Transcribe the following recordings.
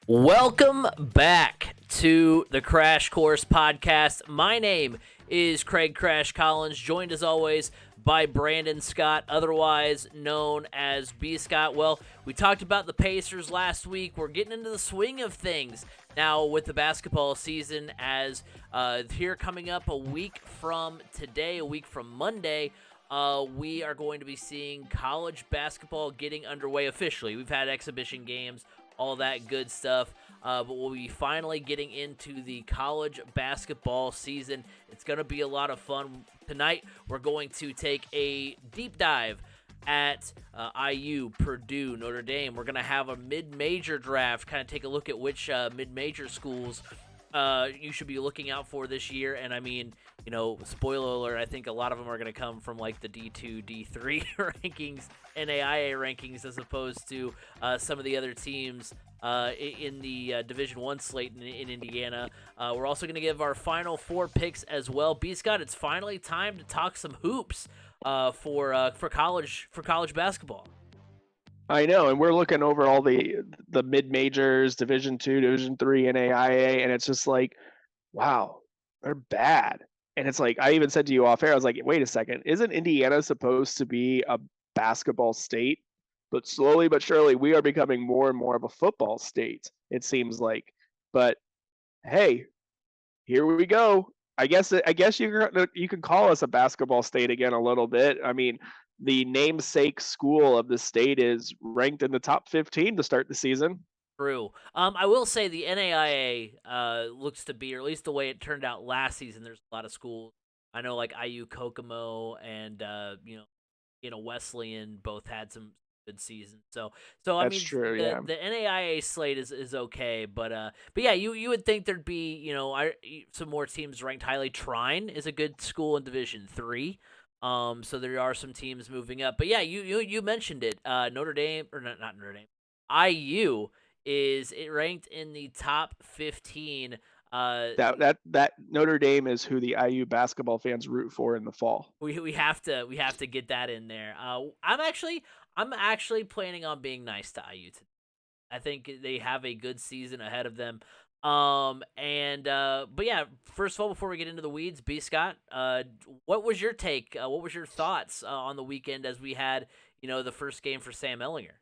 Welcome back to the Crash Course Podcast. My name is Craig Crash Collins, joined as always by Brandon Scott, otherwise known as B. Scott. Well, we talked about the Pacers last week. We're getting into the swing of things now with the basketball season as here coming up a week from today, a week from Monday, we are going to be seeing college basketball getting underway officially. We've had exhibition games, all that good stuff. But we'll be finally getting into the college basketball season. It's going to be a lot of fun. Tonight, we're going to take a deep dive at IU, Purdue, Notre Dame. We're going to have a mid-major draft, kind of take a look at which mid-major schools you should be looking out for this year. And I mean, you know, spoiler alert, I think a lot of them are going to come from like the D2, D3 rankings, NAIA rankings, as opposed to some of the other teams in the Division I slate in Indiana. We're also going to give our final four picks as well. B. Scott, it's finally time to talk some hoops for college basketball. I know, and we're looking over all the mid majors, Division II, Division III, NAIA, and it's just like, wow, they're bad. And it's like, I even said to you off air, I was like, wait a second, isn't Indiana supposed to be a basketball state? But slowly but surely, we are becoming more and more of a football state, it seems like. But hey, here we go. I guess you can call us a basketball state again a little bit. I mean, the namesake school of the state is ranked in the top 15 to start the season. True. I will say the NAIA looks to be, or at least the way it turned out last season, there's a lot of schools. I know like IU Kokomo and Wesleyan both had some good seasons. So I That's mean, true, the yeah. the NAIA slate is okay, but yeah, you would think there'd be some more teams ranked highly. Trine is a good school in Division III. So there are some teams moving up, but yeah, you mentioned it. Notre Dame, or not Notre Dame, IU is it ranked in the top 15. That Notre Dame is who the IU basketball fans root for in the fall. We have to get that in there. I'm actually planning on being nice to IU today. I think they have a good season ahead of them. But yeah, first of all, before we get into the weeds, B. Scott, what was your take? What was your thoughts on the weekend as we had, the first game for Sam Ehlinger?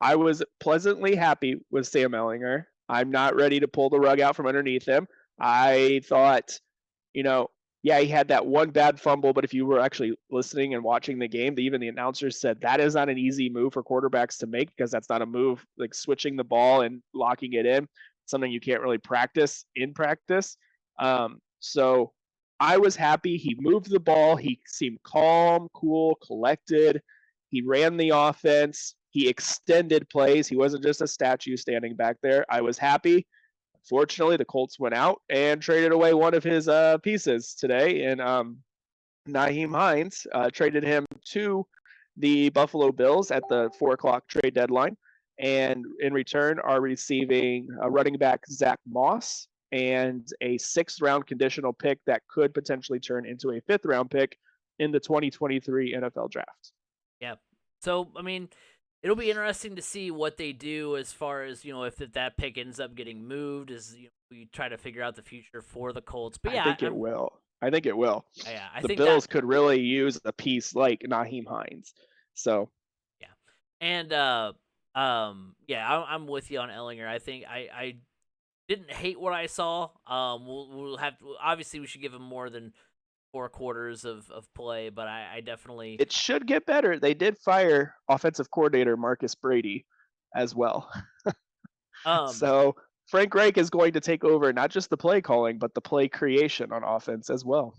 I was pleasantly happy with Sam Ehlinger. I'm not ready to pull the rug out from underneath him. I thought, yeah, he had that one bad fumble, but if you were actually listening and watching the game, even the announcers said that is not an easy move for quarterbacks to make because that's not a move like switching the ball and locking it in, something you can't really practice in practice. So I was happy. He moved the ball. He seemed calm, cool, collected. He ran the offense. He extended plays. He wasn't just a statue standing back there. I was happy. Fortunately, the Colts went out and traded away one of his pieces today, and Naheem Hines traded him to the Buffalo Bills at the 4:00 trade deadline, and in return are receiving running back Zach Moss and a 6th-round conditional pick that could potentially turn into a 5th-round pick in the 2023 NFL Draft. Yeah. So I mean, it'll be interesting to see what they do as far as, if that pick ends up getting moved as we try to figure out the future for the Colts. But yeah, I think it will. I think it will. Yeah, I the think Bills could really use a piece like Naheem Hines. So yeah, and yeah, I'm with you on Ehlinger. I think I didn't hate what I saw. We'll have to, obviously we should give him more than 4 quarters of play, but I definitely it should get better. They did fire offensive coordinator Marcus Brady as well. So Frank Reich is going to take over not just the play calling, but the play creation on offense as well.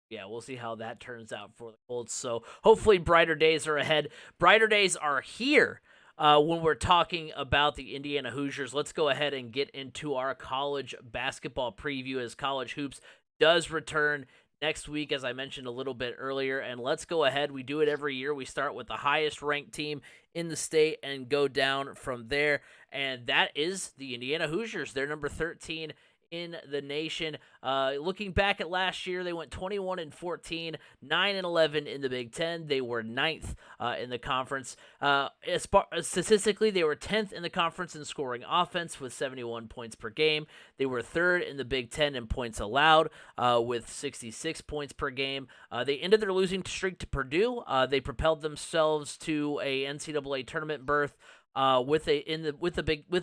Yeah, we'll see how that turns out for the Colts. So hopefully brighter days are ahead. Brighter days are here when we're talking about the Indiana Hoosiers. Let's go ahead and get into our college basketball preview as college hoops does return next week, as I mentioned a little bit earlier. And let's go ahead. We do it every year. We start with the highest ranked team in the state and go down from there. And that is the Indiana Hoosiers. They're number 13 in the nation. Looking back at last year, they went 21-14, 9-11 in the Big Ten. They were ninth in the conference. Statistically, they were 10th in the conference in scoring offense with 71 points per game. They were third in the Big Ten in points allowed with 66 points per game. They ended their losing streak to Purdue. They propelled themselves to a NCAA tournament berth with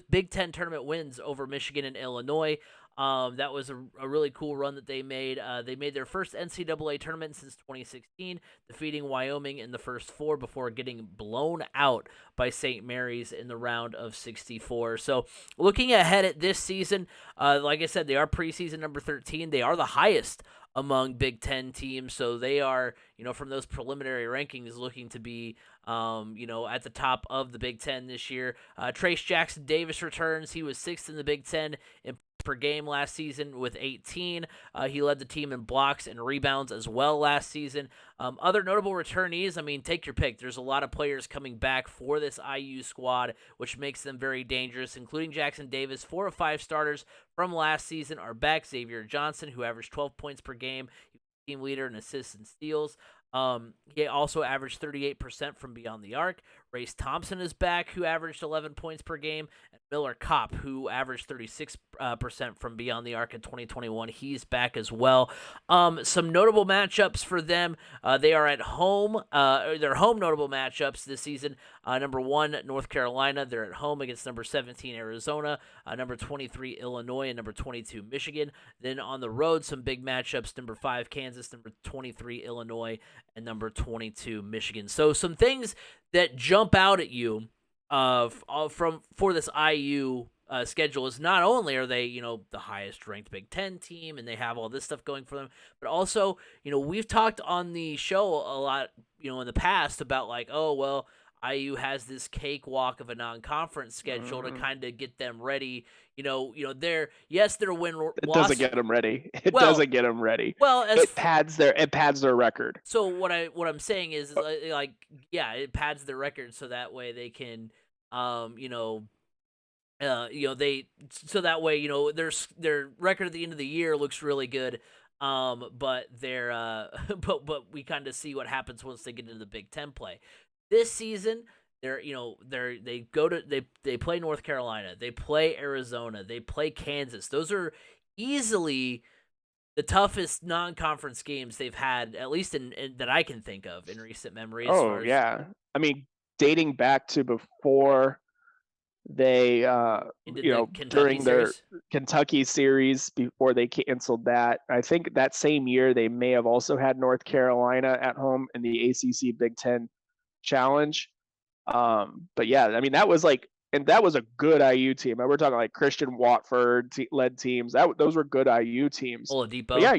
Big Ten tournament wins over Michigan and Illinois. That was a really cool run that they made. They made their first NCAA tournament since 2016, defeating Wyoming in the first four before getting blown out by St. Mary's in the round of 64. So looking ahead at this season, like I said, they are preseason number 13. They are the highest among Big Ten teams, so they are, from those preliminary rankings, looking to be, at the top of the Big Ten this year. Trace Jackson Davis returns. He was sixth in the Big Ten in per game last season with 18. He led the team in blocks and rebounds as well last season. Other notable returnees, take your pick. There's a lot of players coming back for this IU squad, which makes them very dangerous, including Jackson Davis. 4 of 5 starters from last season are back. Xavier Johnson, who averaged 12 points per game, team leader in assists and steals. He also averaged 38% from beyond the arc. Race Thompson is back, who averaged 11 points per game. And Miller Kopp, who averaged 36% from beyond the arc in 2021. He's back as well. Some notable matchups for them. They are at home. Their home notable matchups this season. Number 1, North Carolina. They're at home against number 17, Arizona. Number 23, Illinois. And number 22, Michigan. Then on the road, some big matchups. Number 5, Kansas. Number 23, Illinois. And number 22, Michigan. So some things that jump out at you for this IU schedule is not only are they, the highest ranked Big Ten team and they have all this stuff going for them, but also, we've talked on the show a lot, in the past about like, oh, well, IU has this cakewalk of a non-conference schedule to kind of get them ready. Their win-loss. It doesn't get them ready. It doesn't get them ready. Well, it pads their record. So what I'm saying is it pads their record so that way they can, so that way their record at the end of the year looks really good. But they're but we kind of see what happens once they get into the Big Ten play. This season, they play North Carolina, they play Arizona, they play Kansas. Those are easily the toughest non-conference games they've had, at least in that I can think of in recent memory. Yeah. Dating back to before they, during their Kentucky series, before they canceled that, I think that same year they may have also had North Carolina at home in the ACC Big Ten Challenge. But yeah, that was that was a good IU team. We're talking like Christian Watford led teams. Those were good IU teams. Oladipo. Yeah,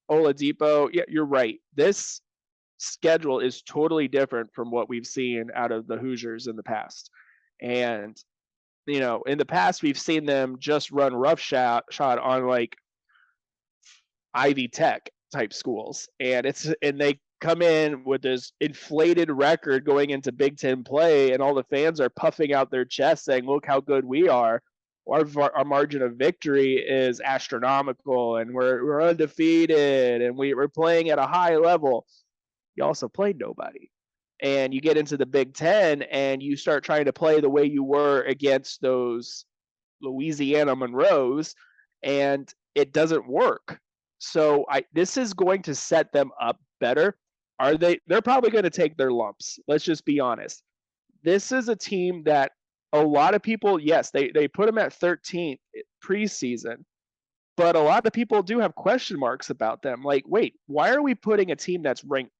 Oladipo. Yeah, you're right. This schedule is totally different from what we've seen out of the Hoosiers in the past. And in the past we've seen them just run roughshod on like Ivy Tech type schools, and they come in with this inflated record going into Big Ten play, and all the fans are puffing out their chests saying, look how good we are. Our margin of victory is astronomical, and we're undefeated, and we're playing at a high level. You also played nobody. And you get into the Big Ten, and you start trying to play the way you were against those Louisiana Monroes, and it doesn't work. So this is going to set them up better. They're probably going to take their lumps. Let's just be honest. This is a team that a lot of people, yes, they put them at 13th preseason, but a lot of people do have question marks about them. Like, wait, why are we putting a team that's ranked,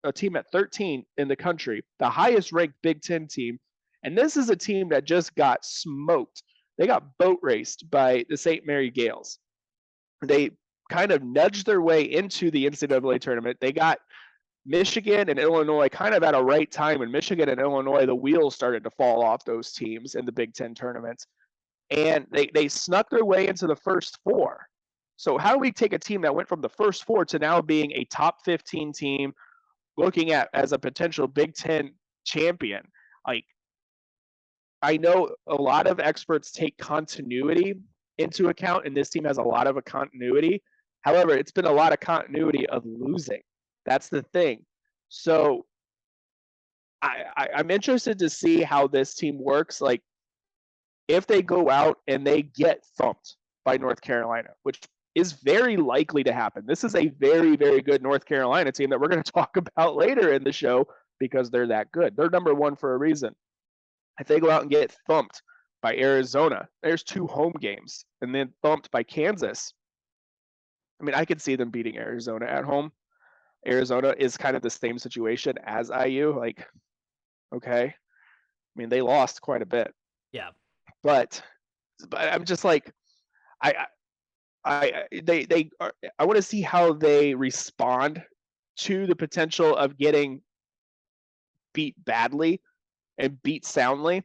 a team at 13 in the country, the highest ranked Big Ten team, and this is a team that just got smoked. They got boat raced by the St. Mary Gales. They kind of nudged their way into the NCAA tournament. They got Michigan and Illinois kind of at a right time. In Michigan and Illinois, the wheels started to fall off those teams in the Big Ten tournaments. And they snuck their way into the first 4. So how do we take a team that went from the first 4 to now being a top 15 team, looking at as a potential Big Ten champion? Like, I know a lot of experts take continuity into account, and this team has a lot of a continuity. However, it's been a lot of continuity of losing. That's the thing. So I'm interested to see how this team works. Like, if they go out and they get thumped by North Carolina, which is very likely to happen. This is a very, very good North Carolina team that we're going to talk about later in the show because they're that good. They're number one for a reason. If they go out and get thumped by Arizona, there's 2 home games, and then thumped by Kansas. I mean, I could see them beating Arizona at home. Arizona is kind of the same situation as IU. Like, okay. I mean, they lost quite a bit. Yeah. But I'm just like, I want to see how they respond to the potential of getting beat badly and beat soundly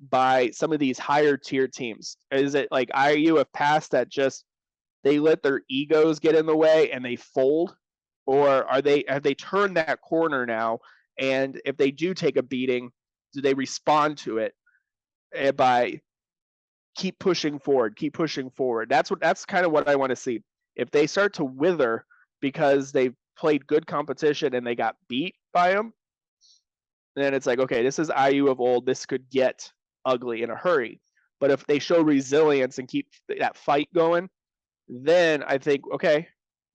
by some of these higher tier teams. Is it like IU have passed that just they let their egos get in the way and they fold, or have they turned that corner now? And if they do take a beating, do they respond to it by keep pushing forward? That's kind of what I want to see. If they start to wither because they've played good competition and they got beat by them, then it's like, okay, this is IU of old. This could get ugly in a hurry. But if they show resilience and keep that fight going, then I think, okay,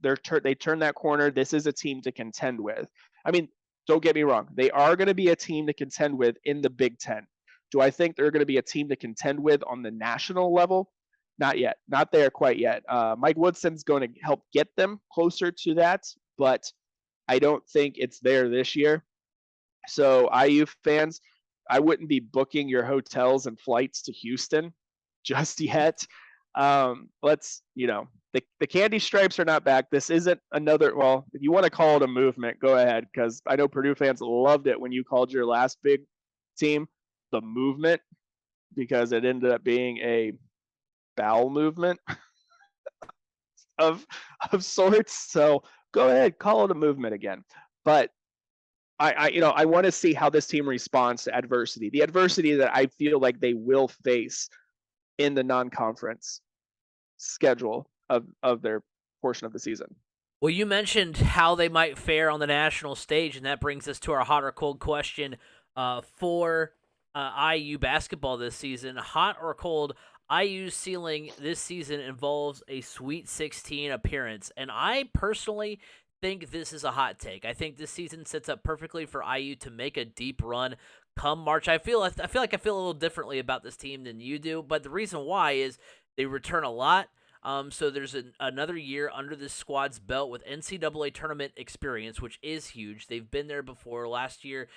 they turn that corner. This is a team to contend with. I mean, don't get me wrong. They are going to be a team to contend with in the Big Ten. Do I think they're going to be a team to contend with on the national level? Not yet. Not there quite yet. Mike Woodson's going to help get them closer to that, but I don't think it's there this year. So IU fans, I wouldn't be booking your hotels and flights to Houston just yet. Let's, the candy stripes are not back. This isn't another, well, if you want to call it a movement, go ahead, because I know Purdue fans loved it when you called your last big team the movement, because it ended up being a bowel movement of sorts. So go ahead, call it a movement again. But I want to see how this team responds to adversity. The adversity that I feel like they will face in the non-conference schedule of their portion of the season. Well, you mentioned how they might fare on the national stage, and that brings us to our hot or cold question for IU basketball this season. Hot or cold, IU's ceiling this season involves a Sweet 16 appearance, and I personally think this is a hot take. I think this season sets up perfectly for IU to make a deep run come March. I feel like I feel a little differently about this team than you do, but the reason why is they return a lot. So there's another year under this squad's belt with NCAA tournament experience, which is huge. They've been there before. Last year,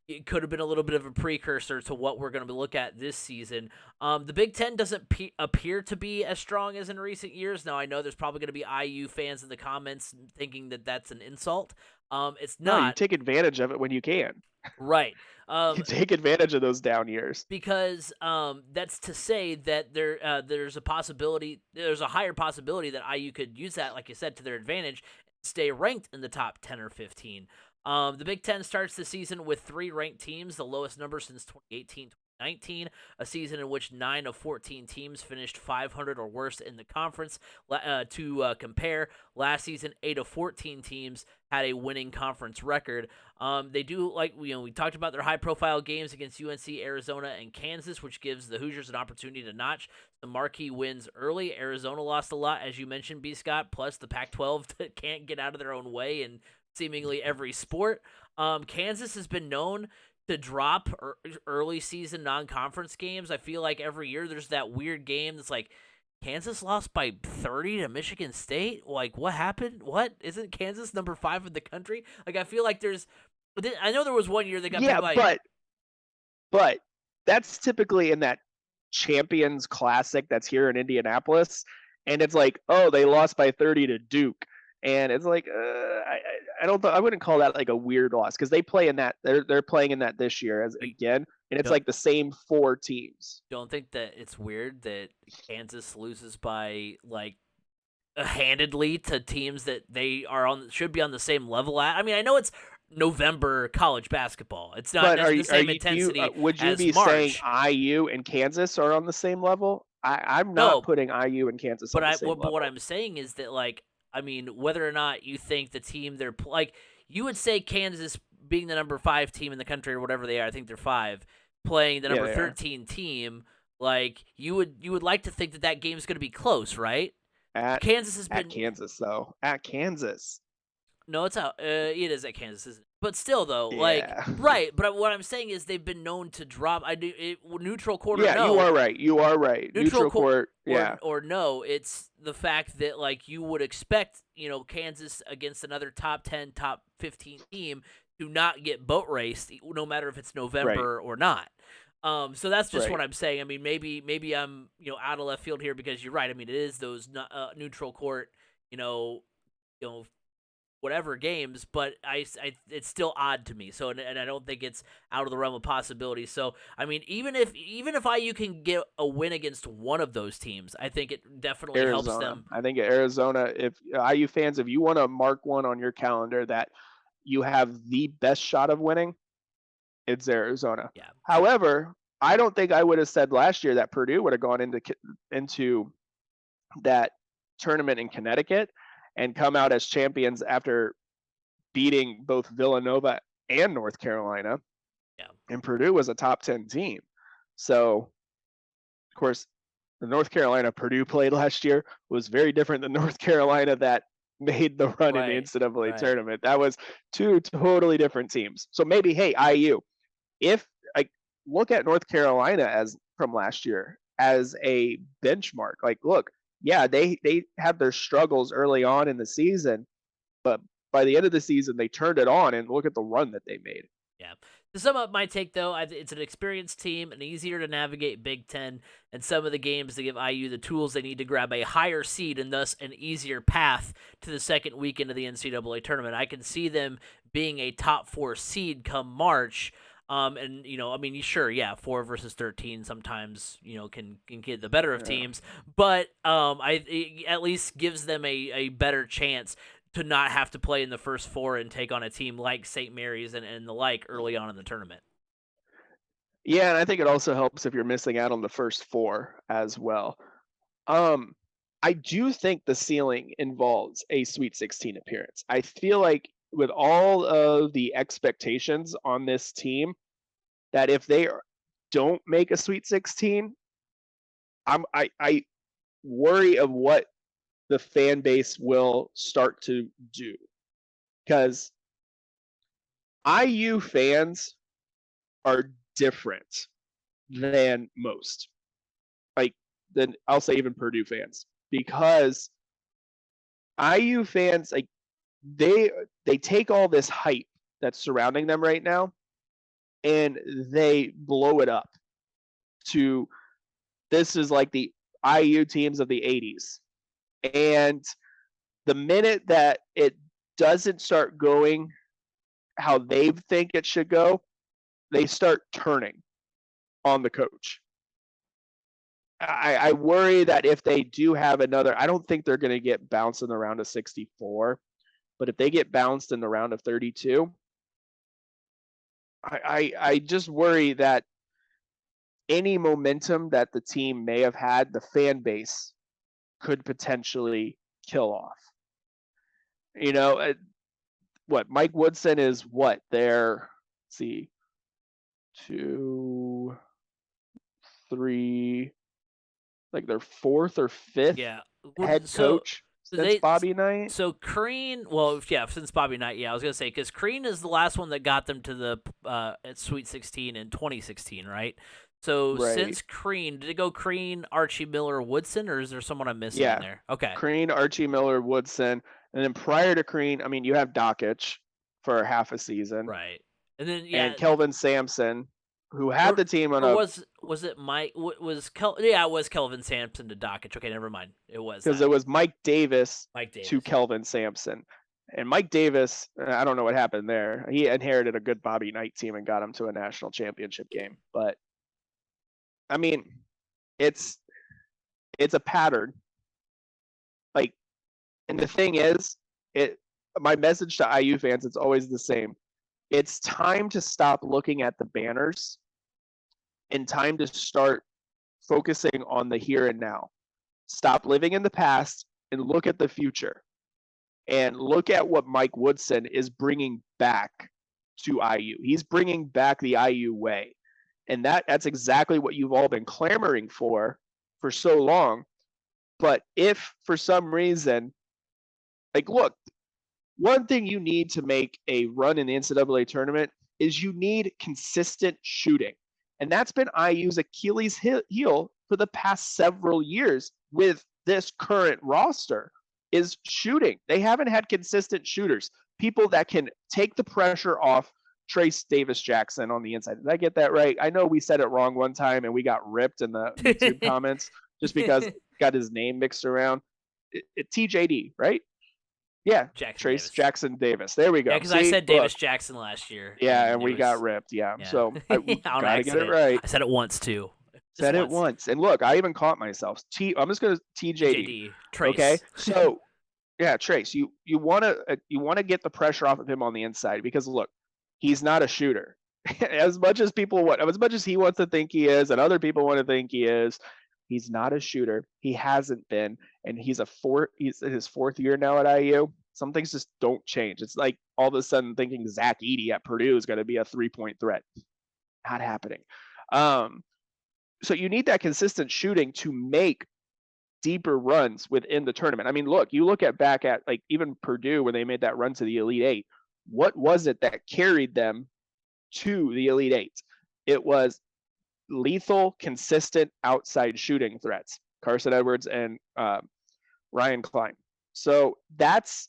it could have been a little bit of a precursor to what we're going to look at this season. The Big Ten doesn't appear to be as strong as in recent years. Now, I know there's probably going to be IU fans in the comments thinking that that's an insult. It's not. No, you take advantage of it when you can. Right. You take advantage of those down years. Because that's to say that there's a higher possibility that IU could use that, like you said, to their advantage, and stay ranked in the top 10 or 15. The Big Ten starts the season with 3 ranked teams, the lowest number since 2018-2019, a season in which 9 of 14 teams finished 500 or worse in the conference. To compare, last season 8 of 14 teams had a winning conference record. They do, like we talked about, their high-profile games against UNC, Arizona, and Kansas, which gives the Hoosiers an opportunity to notch some marquee wins early. Arizona lost a lot, as you mentioned, B. Scott, plus the Pac-12 can't get out of their own way and seemingly every sport. Kansas has been known to drop early season non-conference games. I feel like every year there's that weird game that's like, Kansas lost by 30 to Michigan State? Like, what happened? What? Isn't Kansas number 5 in the country? Like, I feel like I know there was one year they got beat by... but that's typically in that Champions Classic that's here in Indianapolis, and it's like, oh, they lost by 30 to Duke. And it's like, I wouldn't call that like a weird loss, because they play in that. They're playing in that this year again, and it's like the same 4 teams. Don't think that it's weird that Kansas loses by like handedly to teams that they should be on the same level at. I mean, I know it's November college basketball. It's not the same intensity. Would you be March. saying IU and Kansas are on the same level? I'm No, not putting IU and Kansas on the same level. But what I'm saying is that, like, I mean, whether or not you think the team like, you would say Kansas being the number 5 team in the country or whatever they are, I think they're 5, playing the Yeah, number they are. 13 team, like, you would like to think that game's going to be close, right? Kansas has At been Kansas though. At Kansas. No, it's out. It is at Kansas, isn't it? But still, though, like, Yeah. right. But what I'm saying is they've been known to drop. Neutral court or Yeah, you no, are right. You are right. neutral Neutral court. Yeah. or no. It's the fact that, like, you would expect, Kansas against another top 10, top 15 team to not get boat raced, no matter if it's November or not. So that's just what I'm saying. I mean, maybe I'm out of left field here because you're right. I mean, it is those neutral court, whatever games, but it's still odd to me. So and I don't think it's out of the realm of possibility. So I mean, even if IU can get a win against one of those teams, I think it definitely helps them. I think Arizona, if IU fans, if you want to mark one on your calendar that you have the best shot of winning, it's Arizona. Yeah. However, I don't think I would have said last year that Purdue would have gone into that tournament in Connecticut and come out as champions after beating both Villanova and North Carolina. Yeah. And Purdue was a top 10 team. So, of course, the North Carolina Purdue played last year was very different than North Carolina that made the run in the NCAA tournament. That was 2 totally different teams. So maybe, hey, IU, if like look at North Carolina as from last year as a benchmark. Like, look, yeah, they have their struggles early on in the season, but by the end of the season, they turned it on, and look at the run that they made. Yeah. To sum up my take, though, it's an experienced team, and easier to navigate Big Ten, and some of the games that give IU the tools they need to grab a higher seed and thus an easier path to the second weekend of the NCAA tournament. I can see them being a top 4 seed come March. And I mean, sure, yeah, 4 versus 13 sometimes, can get the better of teams, but it at least gives them a better chance to not have to play in the first 4 and take on a team like St. Mary's and the like early on in the tournament. Yeah, and I think it also helps if you're missing out on the first 4 as well. I do think the ceiling involves a Sweet 16 appearance. I feel like with all of the expectations on this team, that if they don't make a Sweet 16, I worry of what the fan base will start to do. Because IU fans are different than most. Than I'll say even Purdue fans. Because IU fans, like, they take all this hype that's surrounding them right now and they blow it up to this is like the IU teams of the 80s. And the minute that it doesn't start going how they think it should go, they start turning on the coach. I worry that if they do have another, I don't think they're going to get bounced in the round of 64, but if they get bounced in the round of 32, I just worry that any momentum that the team may have had, the fan base could potentially kill off. What Mike Woodson is what their 2, 3, like their 4th or 5th head coach since Bobby Knight. So Crean, since Bobby Knight, I was gonna say because Crean is the last one that got them to the Sweet 16 in 2016, right? So since Crean, did it go Crean, Archie Miller, Woodson, or is there someone I'm missing in there? Okay, Crean, Archie Miller, Woodson, and then prior to Crean, I mean, you have Dockich for half a season, right? And then and Kelvin Sampson, who had the team on was it Mike? It was Kelvin Sampson to Dockich. Okay, never mind. It was because it was Mike Davis to Kelvin Sampson. And Mike Davis, I don't know what happened there. He inherited a good Bobby Knight team and got him to a national championship game. But I mean, it's a pattern. Like, and the thing is, my message to IU fans, it's always the same. It's time to stop looking at the banners and time to start focusing on the here and now. Stop living in the past and look at the future. And look at what Mike Woodson is bringing back to IU. He's bringing back the IU way. And that's exactly what you've all been clamoring for so long. But if for some reason, like, look, one thing you need to make a run in the NCAA tournament is you need consistent shooting. And that's been IU's Achilles heel for the past several years with this current roster is shooting. They haven't had consistent shooters, people that can take the pressure off Trace Davis-Jackson on the inside. Did I get that right? I know we said it wrong one time and we got ripped in the YouTube comments just because got his name mixed around. TJD, right? Yeah, Trace Jackson Davis. There we go. Yeah, because I said Davis Jackson last year. Yeah, and we got ripped. Yeah, so I gotta get it right. I said it once too. Said it once, and look, I even caught myself. I'm just gonna TJD. Trace. Okay, so yeah, Trace, you wanna get the pressure off of him on the inside because look, he's not a shooter. As much as he wants to think he is, and other people want to think he is, he's not a shooter. He hasn't been, and he's in his fourth year now at IU. Some things just don't change. It's like all of a sudden thinking Zach Edey at Purdue is going to be a 3-point threat. Not happening. So you need that consistent shooting to make deeper runs within the tournament. I mean, look, you look back at like even Purdue when they made that run to the Elite Eight. What was it that carried them to the Elite Eight? It was lethal, consistent outside shooting threats. Carson Edwards and Ryan Klein. So that's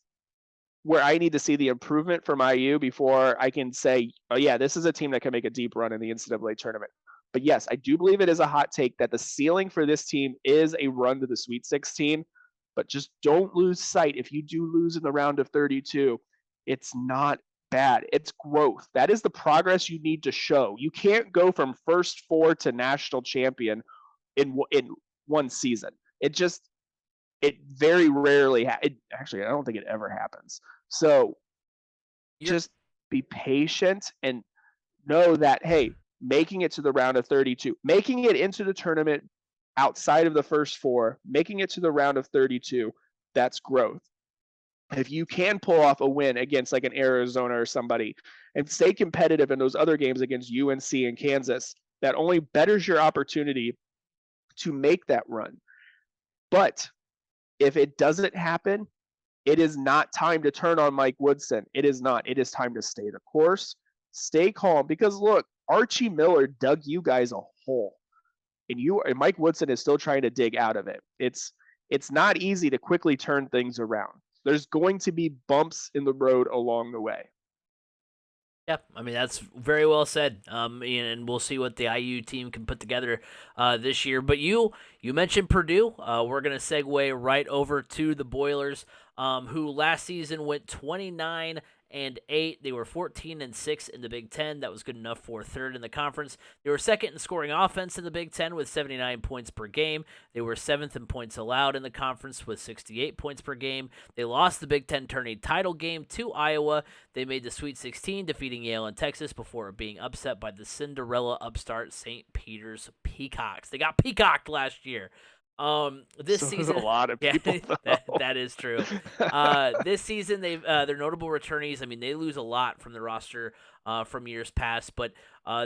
where I need to see the improvement from IU before I can say, oh yeah, this is a team that can make a deep run in the NCAA tournament. But yes, I do believe it is a hot take that the ceiling for this team is a run to the Sweet 16. But just don't lose sight. If you do lose in the round of 32, it's not bad. It's growth. That is the progress you need to show. You can't go from first four to national champion in one season. It very rarely actually, I don't think it ever happens. So just be patient and know that, hey, making it to the round of 32, making it into the tournament outside of the first four, making it to the round of 32, that's growth. If you can pull off a win against like an Arizona or somebody and stay competitive in those other games against UNC and Kansas, that only betters your opportunity to make that run. But if it doesn't happen, it is not time to turn on Mike Woodson. It is not. It is time to stay the course, stay calm, because look, Archie Miller dug you guys a hole, and Mike Woodson is still trying to dig out of it. It's not easy to quickly turn things around. There's going to be bumps in the road along the way. Yeah, I mean, that's very well said. And we'll see what the IU team can put together this year. But you mentioned Purdue. We're going to segue right over to the Boilers, who last season went 29-8. They were 14-6 in the Big Ten. That was good enough for third in the conference. They were second in scoring offense in the Big Ten with 79 points per game. They were seventh in points allowed in the conference with 68 points per game. They lost the Big Ten tourney title game to Iowa. They made the Sweet 16, defeating Yale and Texas before being upset by the Cinderella upstart St. Peter's Peacocks. They got peacocked last year. This season, a lot of people. That is true. This season, they're notable returnees. I mean, they lose a lot from the roster from years past, but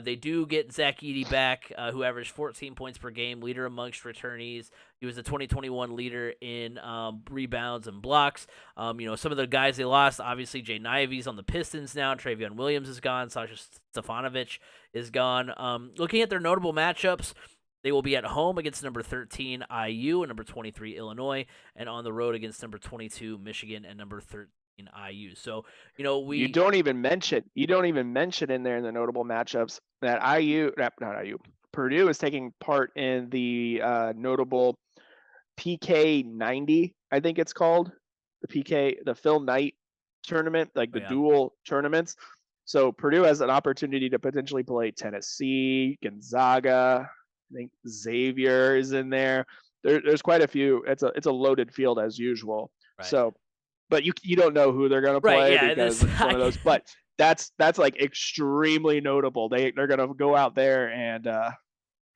they do get Zach Edey back, who averaged 14 points per game, leader amongst returnees. He was the 2021 leader in rebounds and blocks. Some of the guys they lost, obviously, Jay Nivey's on the Pistons now. Travion Williams is gone. Sasha Stefanovic is gone. Looking at their notable matchups, they will be at home against number 13 IU and number 23 Illinois, and on the road against number 22 Michigan and number 13 IU. So, you don't even mention in there in the notable matchups that Purdue is taking part in the notable PK 90, I think it's called, the Phil Knight tournament, like the dual tournaments. So Purdue has an opportunity to potentially play Tennessee, Gonzaga. I think Xavier is in there. There's quite a few. It's a loaded field as usual. Right. So, but you don't know who they're going to play because it's one of those. But that's like extremely notable. They're going to go out there and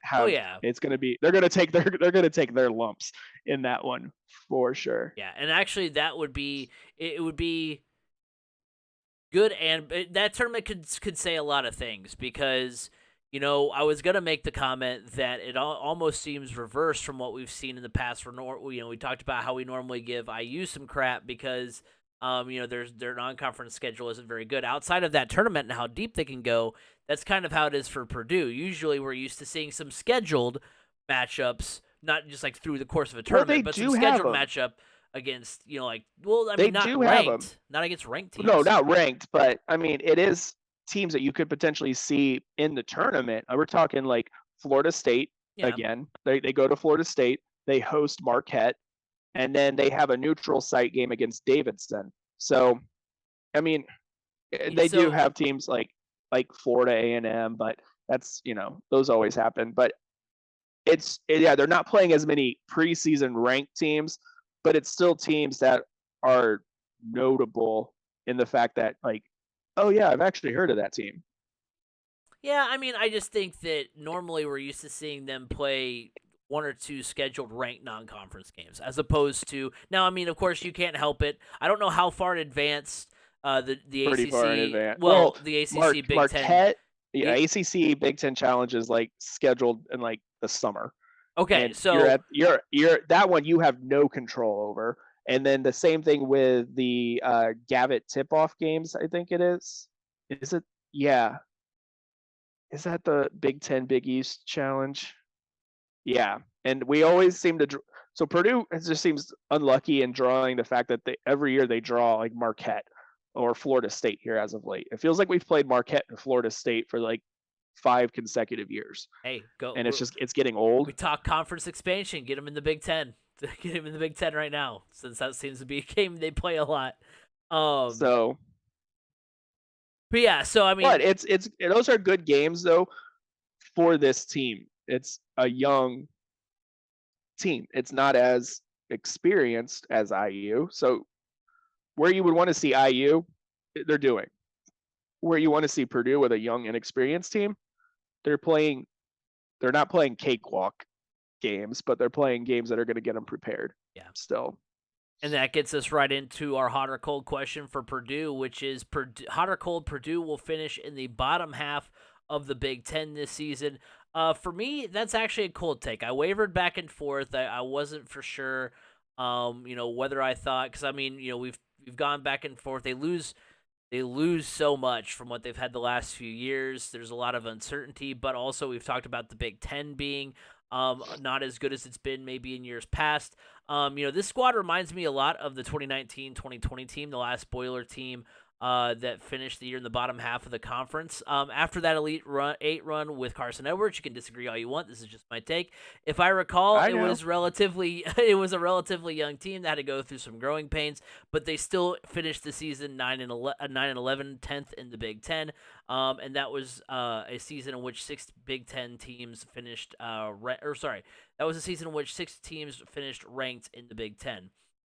Oh have yeah, it's going to be they're going to take their lumps in that one for sure. yeah, and actually that would be it would be good, and that tournament could say a lot of things because I was gonna make the comment that it almost seems reversed from what we've seen in the past. We talked about how we normally give IU some crap because their non-conference schedule isn't very good outside of that tournament and how deep they can go. That's kind of how it is for Purdue. Usually, we're used to seeing some scheduled matchups, not just like through the course of a Well, they tournament, but some do have scheduled them. matchup against They not do have them. ranked, not against ranked No, teams. not ranked, but I mean, it is teams that you could potentially see in the tournament. We're talking like Florida State Yeah. again. They go to Florida State, they host Marquette, and then they have a neutral site game against Davidson. So, I mean, they do So have teams like Florida A&M, but that's those always happen. But they're not playing as many preseason ranked teams, but it's still teams that are notable in the fact that like, oh yeah, I've actually heard of that team. yeah, I mean, I just think that normally we're used to seeing them play one or two scheduled ranked non-conference games, as opposed to now. I mean, of course, you can't help it. I don't know how far in advance the Pretty far in ACC, advance. well, the ACC Big Ten. Marquette, yeah, The, ACC Big Ten Challenge is like scheduled in like the summer, okay, and you're so at you're that one you have no control over. And then the same thing with the Gavitt tip-off games. I think it is. Is it? Yeah. Is that the Big Ten Big East Challenge? Yeah, and we always seem to. So Purdue just seems unlucky in drawing the fact that every year they draw like Marquette or Florida State here as of late. It feels like we've played Marquette and Florida State for like 5 consecutive years, hey, go. and it's getting old. We talk conference expansion. Get them in the Big Ten. Get them in the Big Ten right now, since that seems to be a game they play a lot. So, But yeah, so I mean, but it's those are good games though for this team. It's a young team. It's not as experienced as IU. So where you would want to see IU, they're doing. Where you want to see Purdue with a young, inexperienced team, they're playing. They're not playing cakewalk games, but they're playing games that are going to get them prepared. yeah. Still, And that gets us right into our hot or cold question for Purdue, which is hot or cold. Purdue will finish in the bottom half of the Big Ten this season. For me, that's actually a cold take. I wavered back and forth. I wasn't for sure, whether I thought, because I mean, we've gone back and forth. They lose so much from what they've had the last few years. There's a lot of uncertainty, but also we've talked about the Big Ten being not as good as it's been maybe in years past. This squad reminds me a lot of the 2019-2020 team, the last Boiler team that finished the year in the bottom half of the conference. After that Elite Eight run with Carson Edwards, you can disagree all you want. This is just my take. If I recall, it was a relatively young team that had to go through some growing pains, but they still finished the season 9-11, 10th in the Big Ten. And that was a season in which 6 Big Ten teams finished. That was a season in which 6 teams finished ranked in the Big Ten.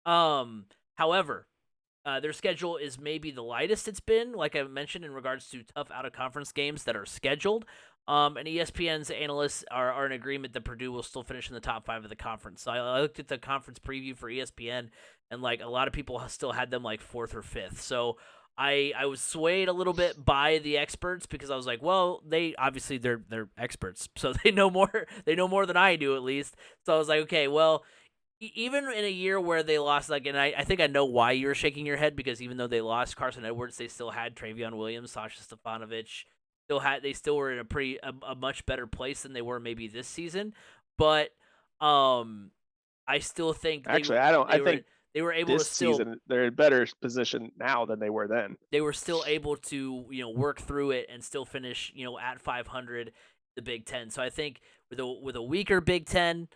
However, their schedule is maybe the lightest it's been, like I mentioned, in regards to tough out-of-conference games that are scheduled. And ESPN's analysts are in agreement that Purdue will still finish in the top 5 of the conference. So I looked at the conference preview for ESPN, and like a lot of people still had them like 4th or 5th. So I was swayed a little bit by the experts because I was like, well, they're experts, so they know more. They know more than I do, at least. So I was like, okay, well, even in a year where they lost, like, and I think I know why you were shaking your head, because even though they lost Carson Edwards, they still had Travion Williams, Sasha Stefanovic. They still were in a much better place than they were maybe this season. But I still think actually, I don't. I think they were able to this season they're in better position now than they were then. They were still able to work through it and still finish at 500 the Big Ten. So I think with a weaker Big Ten,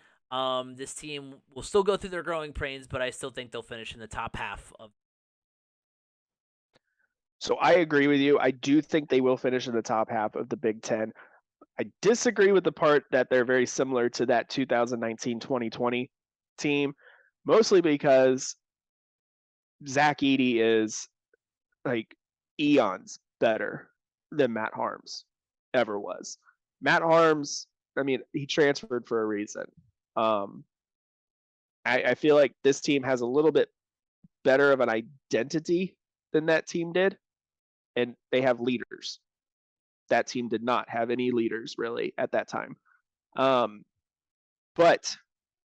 this team will still go through their growing pains, but I still think they'll finish in the top half of. So I agree with you. I do think they will finish in the top half of the Big Ten. I disagree with the part that they're very similar to that 2019-2020 team, mostly because Zach Edey is like eons better than Matt Harms ever was. Matt Harms, he transferred for a reason. I feel like this team has a little bit better of an identity than that team did, and they have leaders. That team did not have any leaders really at that time. But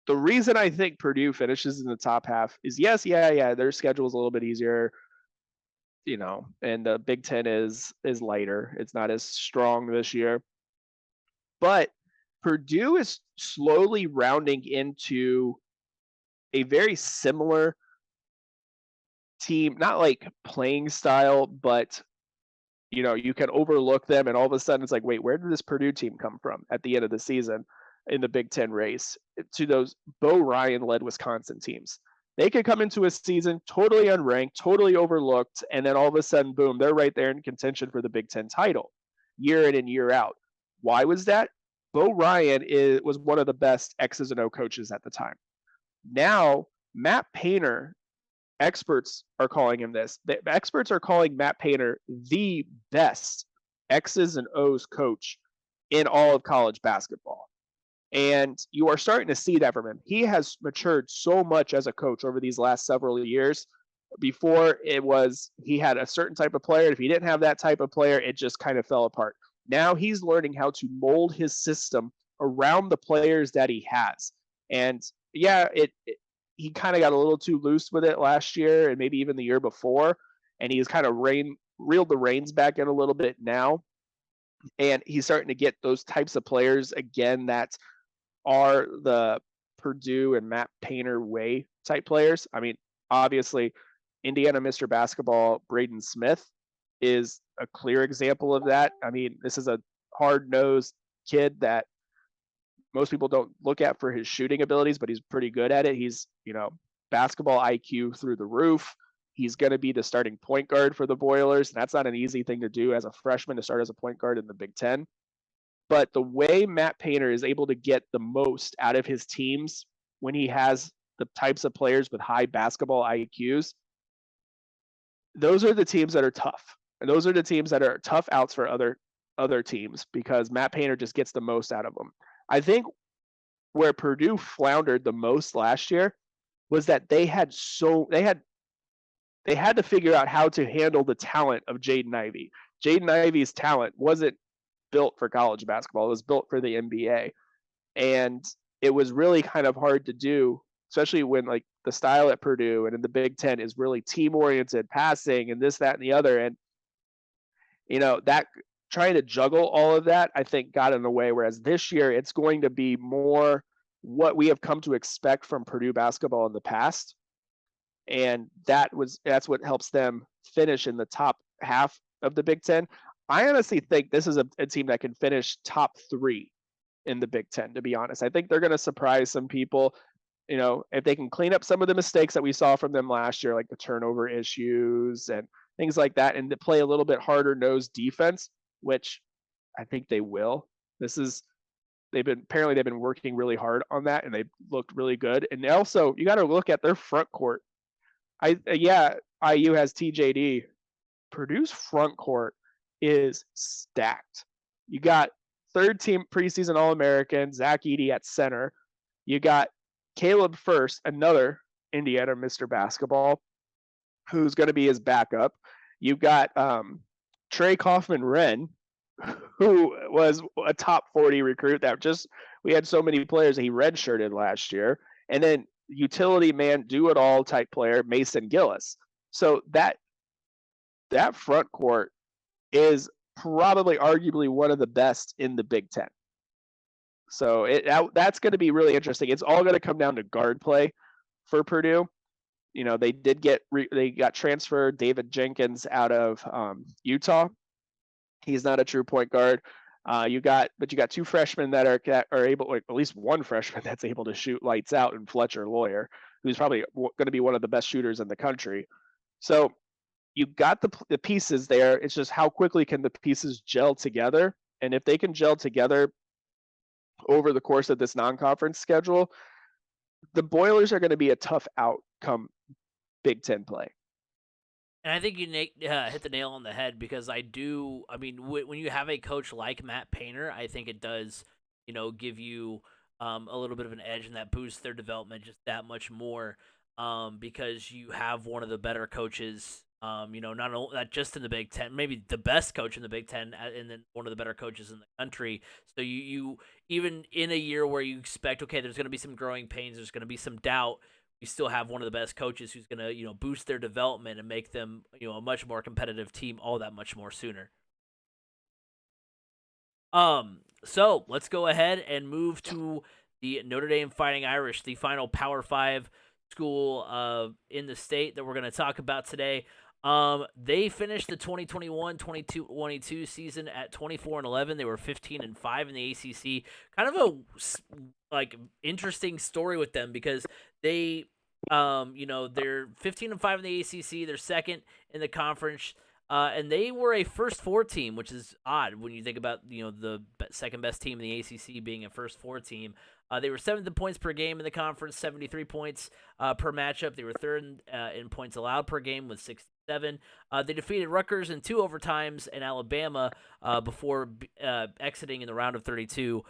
the reason I think Purdue finishes in the top half is their schedule is a little bit easier, and the Big Ten is lighter. It's not as strong this year. But Purdue is slowly rounding into a very similar team, not like playing style, but you can overlook them and all of a sudden it's like, wait, where did this Purdue team come from at the end of the season in the Big Ten race to those Bo Ryan-led Wisconsin teams? They could come into a season totally unranked, totally overlooked, and then all of a sudden, boom, they're right there in contention for the Big Ten title year in and year out. Why was that? Bo Ryan was one of the best X's and O coaches at the time. Now, Matt Painter, experts are calling him this. The experts are calling Matt Painter the best X's and O's coach in all of college basketball. And you are starting to see that from him. He has matured so much as a coach over these last several years. Before it was he had a certain type of player. If he didn't have that type of player, it just kind of fell apart. Now he's learning how to mold his system around the players that he has. And he kind of got a little too loose with it last year and maybe even the year before. And he's kind of reeled the reins back in a little bit now. And he's starting to get those types of players again that are the Purdue and Matt Painter way type players. I mean, obviously, Indiana Mr. Basketball, Braden Smith is a clear example of that. I mean, this is a hard-nosed kid that most people don't look at for his shooting abilities, but he's pretty good at it. He's, basketball IQ through the roof. He's going to be the starting point guard for the Boilers. And that's not an easy thing to do as a freshman to start as a point guard in the Big Ten. But the way Matt Painter is able to get the most out of his teams when he has the types of players with high basketball IQs, those are the teams that are tough. And those are the teams that are tough outs for other teams because Matt Painter just gets the most out of them. I think where Purdue floundered the most last year was that they had to figure out how to handle the talent of Jaden Ivey. Jaden Ivey's talent wasn't built for college basketball. It was built for the NBA. And it was really kind of hard to do, especially when like the style at Purdue and in the Big Ten is really team-oriented passing and this, that, and the other. And, that trying to juggle all of that, I think got in the way. Whereas this year, it's going to be more what we have come to expect from Purdue basketball in the past. And that's what helps them finish in the top half of the Big Ten. I honestly think this is a team that can finish top 3 in the Big Ten, to be honest. I think they're going to surprise some people. If they can clean up some of the mistakes that we saw from them last year, like the turnover issues and things like that, and to play a little bit harder nosed defense, which I think they will. They've been working really hard on that, and they looked really good. And also, you got to look at their front court. IU has TJD. Purdue's front court is stacked. You got third team preseason All-American Zach Edey at center. You got Caleb First, another Indiana Mr. Basketball, who's going to be his backup. You've got Trey Kaufman-Renn, who was a top 40 recruit we had so many players that he redshirted last year. And then utility man, do-it-all type player, Mason Gillis. So that front court is probably arguably one of the best in the Big Ten. So that's going to be really interesting. It's all going to come down to guard play for Purdue. They got transferred David Jenkins out of Utah. He's not a true point guard. You got 2 freshmen that are able, or at least one freshman that's able to shoot lights out, and Fletcher Lawyer, who's probably going to be one of the best shooters in the country. So you got the pieces there. It's just how quickly can the pieces gel together, and if they can gel together over the course of this non-conference schedule, the Boilers are going to be a tough outcome Big Ten play. And I think you hit the nail on the head because when you have a coach like Matt Painter, I think it does give you a little bit of an edge, and that boosts their development just that much more because you have one of the better coaches. Not just in the Big Ten, maybe the best coach in the Big Ten, and then one of the better coaches in the country. So you even in a year where you expect, okay, there's going to be some growing pains, there's going to be some doubt, you still have one of the best coaches who's going to boost their development and make them a much more competitive team all that much more sooner. So let's go ahead and move to the Notre Dame Fighting Irish, the final Power 5 school in the state that we're going to talk about today. They finished the 2021-22 season at 24-11. They were 15-5 in the ACC. Kind of a interesting story with them because they they're 15-5 in the ACC. They're second in the conference. And they were a first four team, which is odd when you think about the second best team in the ACC being a first four team. They were seventh in points per game in the conference, 73 points per matchup. They were third in points allowed per game with 67. They defeated Rutgers in 2 overtimes and Alabama before exiting in the round of 32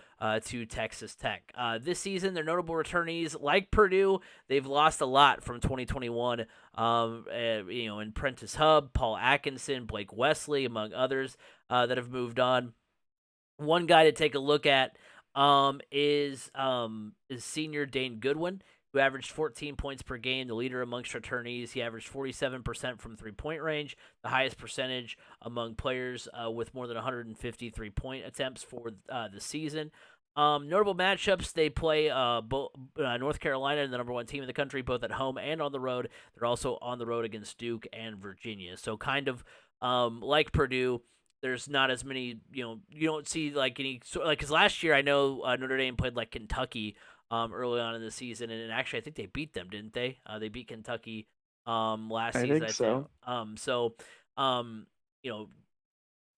to Texas Tech. This season, their notable returnees, like Purdue, they've lost a lot from 2021. In Prentice Hub, Paul Atkinson, Blake Wesley, among others that have moved on. One guy to take a look at is senior Dane Goodwin, who averaged 14 points per game, the leader amongst returnees. He averaged 47% from three-point range, the highest percentage among players with more than 150 three-point attempts for the season. Notable matchups, they play North Carolina, the number 1 team in the country, both at home and on the road. They're also on the road against Duke and Virginia. So kind of like Purdue, there's not as many, you don't see because last year I know Notre Dame played like Kentucky early on in the season, and actually I think they beat them, didn't they? They beat Kentucky last season. I think so.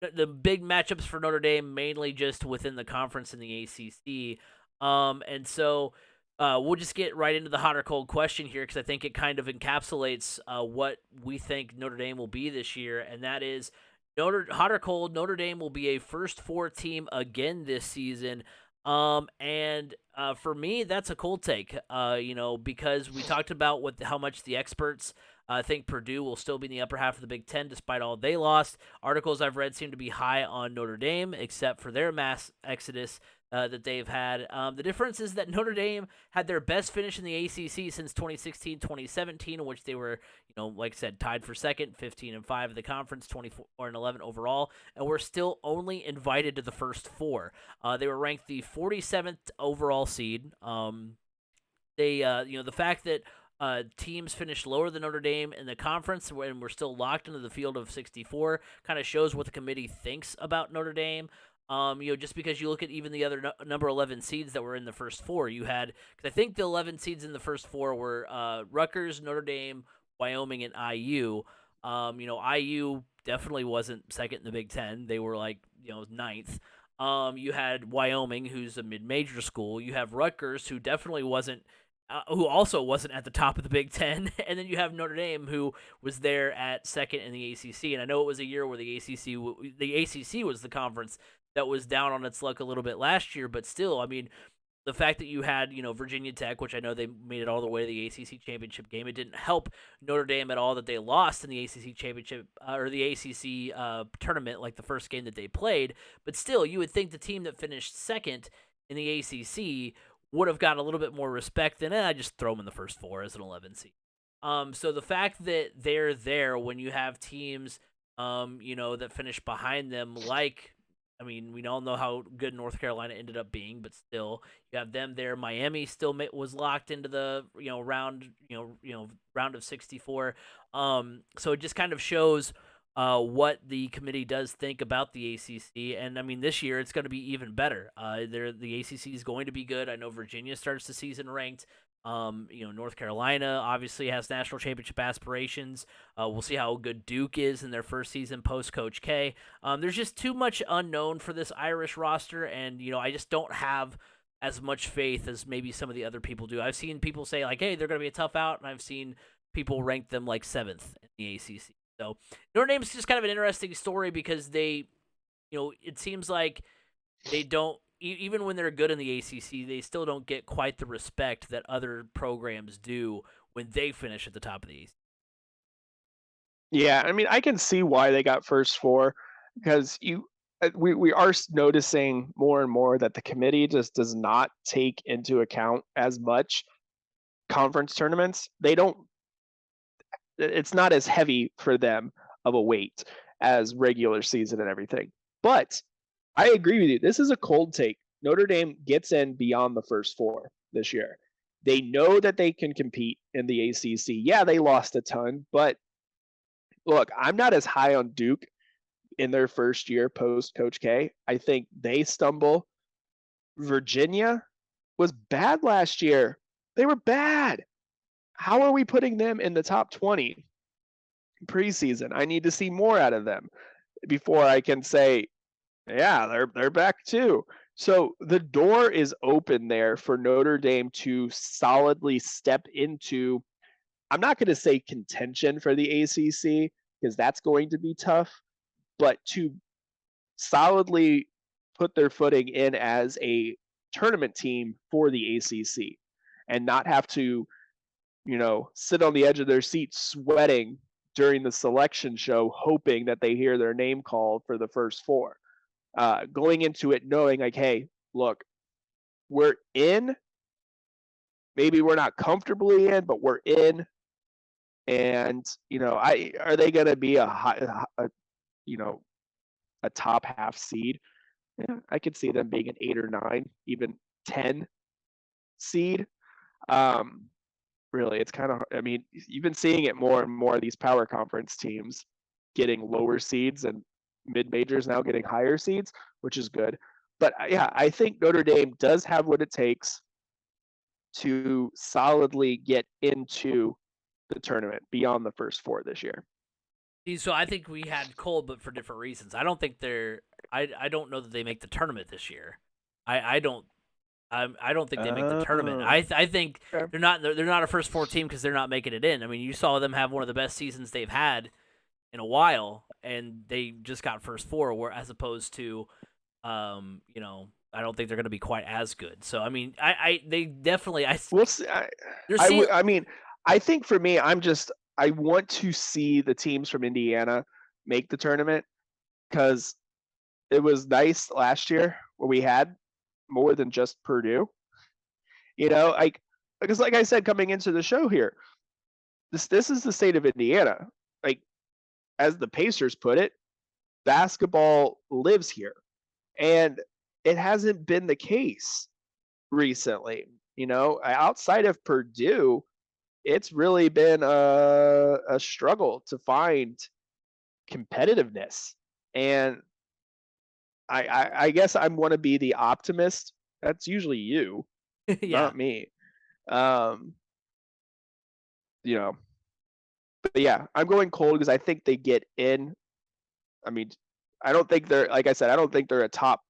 The big matchups for Notre Dame mainly just within the conference in the ACC, and so we'll just get right into the hot or cold question here because I think it kind of encapsulates what we think Notre Dame will be this year, and that is hot or cold. Notre Dame will be a first four team again this season. And for me, that's a cold take, because we talked about how much the experts think Purdue will still be in the upper half of the Big Ten despite all they lost. Articles I've read seem to be high on Notre Dame, except for their mass exodus that they've had. The difference is that Notre Dame had their best finish in the ACC since 2016-2017, in which they were, like I said, tied for second, 15-5 in the conference, 24-11 overall, and were still only invited to the first four. They were ranked the 47th overall seed. The fact that teams finished lower than Notre Dame in the conference and were still locked into the field of 64 kind of shows what the committee thinks about Notre Dame. Just because you look at even the other number 11 seeds that were in the first four, you had, because I think the 11 seeds in the first four were Rutgers, Notre Dame, Wyoming, and IU. IU definitely wasn't second in the Big Ten. They were ninth. You had Wyoming, who's a mid-major school. You have Rutgers, who definitely wasn't, who also wasn't at the top of the Big Ten. And then you have Notre Dame, who was there at second in the ACC. And I know it was a year where the ACC was the conference that was down on its luck a little bit last year, but still, I mean, the fact that you had, Virginia Tech, which I know they made it all the way to the ACC championship game, it didn't help Notre Dame at all that they lost in the ACC championship or the ACC tournament, like the first game that they played. But still, you would think the team that finished second in the ACC would have got a little bit more respect than I just throw them in the first four as an 11 seed. So the fact that they're there when you have teams, that finish behind them, we all know how good North Carolina ended up being, but still, you have them there. Miami still was locked into the round of 64. So it just kind of shows what the committee does think about the ACC, and this year it's going to be even better. The ACC is going to be good. I know Virginia starts the season ranked. North Carolina obviously has national championship aspirations. We'll see how good Duke is in their first season post Coach K. There's just too much unknown for this Irish roster, and I just don't have as much faith as maybe some of the other people do. I've seen people say hey, they're going to be a tough out, and I've seen people rank them 7th in the ACC. So Notre Dame's just kind of an interesting story because they, it seems like they don't even when they're good in the ACC, they still don't get quite the respect that other programs do when they finish at the top of the ACC. Yeah, I mean, I can see why they got first four because we are noticing more and more that the committee just does not take into account as much conference tournaments. They don't. It's not as heavy for them of a weight as regular season and everything. But I agree with you. This is a cold take. Notre Dame gets in beyond the first four this year. They know that they can compete in the ACC. Yeah, they lost a ton, but look, I'm not as high on Duke in their first year post Coach K. I think they stumble. Virginia was bad last year. They were bad. How are we putting them in the top 20 preseason? I need to see more out of them before I can say, yeah, they're back too. So the door is open there for Notre Dame to solidly step into, I'm not going to say contention for the ACC because that's going to be tough, but to solidly put their footing in as a tournament team for the ACC and not have to, sit on the edge of their seat sweating during the selection show, hoping that they hear their name called for the first four. Going into it knowing like, hey, look, we're in. Maybe we're not comfortably in, but we're in. And are they going to be a top half seed? Yeah, I could see them being an 8 or 9, even 10 seed. Really, it's kind of. I mean, you've been seeing it more and more. These power conference teams getting lower seeds and mid majors now getting higher seeds, which is good. But yeah, I think Notre Dame does have what it takes to solidly get into the tournament beyond the first four this year. So I think we had cold, but for different reasons. I don't think they're. I don't know that they make the tournament this year. I don't. I don't think they make the tournament. I think they're not a first four team because they're not making it in. I mean, you saw them have one of the best seasons they've had in a while, and they just got first four. Where as opposed to, I don't think they're going to be quite as good. So I mean, they definitely we'll see. I mean, I think for me, I want to see the teams from Indiana make the tournament because it was nice last year where we had more than just Purdue. Because like I said, coming into the show here, this is the state of Indiana. Like, as the Pacers put it, basketball lives here. And it hasn't been the case recently. Outside of Purdue, it's really been a struggle to find competitiveness. And I guess I want to be the optimist. That's usually you, yeah. not me. But yeah, I'm going cold because I think they get in. I mean, I don't think they're, like I said, I don't think they're a top,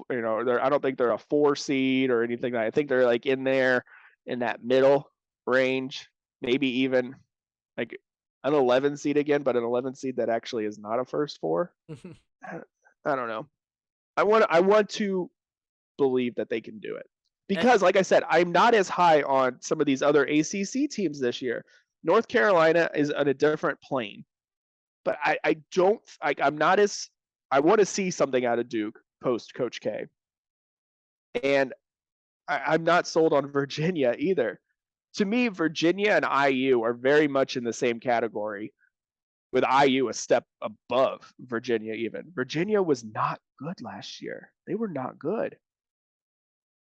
I don't think they're a 4 seed or anything. I think they're like in there in that middle range, maybe even like an 11 seed again, but an 11 seed that actually is not a first four. I don't know. I want to believe that they can do it because, like I said, I'm not as high on some of these other ACC teams this year. North Carolina is on a different plane, but I'm not as. I want to see something out of Duke post Coach K, and I'm not sold on Virginia either. To me, Virginia and IU are very much in the same category, with IU a step above Virginia even. Virginia was not good last year. They were not good.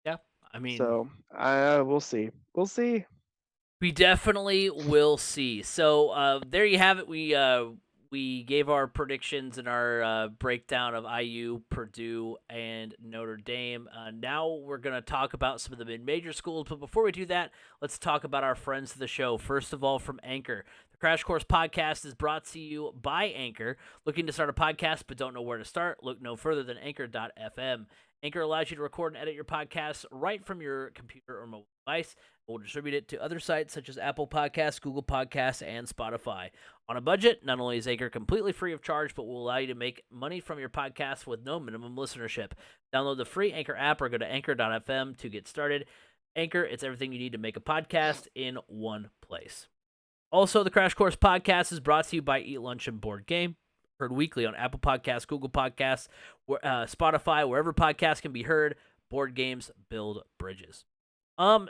Yeah, I mean, so we'll see. We'll see. We definitely will see. So there you have it. We gave our predictions and our breakdown of IU, Purdue, and Notre Dame. Now we're going to talk about some of the mid-major schools. But before we do that, let's talk about our friends of the show. First of all, from Anchor. The Crash Course Podcast is brought to you by Anchor. Looking to start a podcast but don't know where to start? Look no further than Anchor.fm. Anchor allows you to record and edit your podcasts right from your computer or mobile device. We'll distribute it to other sites such as Apple Podcasts, Google Podcasts, and Spotify. On a budget, not only is Anchor completely free of charge, but will allow you to make money from your podcast with no minimum listenership. Download the free Anchor app or go to anchor.fm to get started. Anchor, it's everything you need to make a podcast in one place. Also, the Crash Course Podcast is brought to you by Eat Lunch and Board Game. Heard weekly on Apple Podcasts, Google Podcasts, Spotify, wherever podcasts can be heard. Board games build bridges.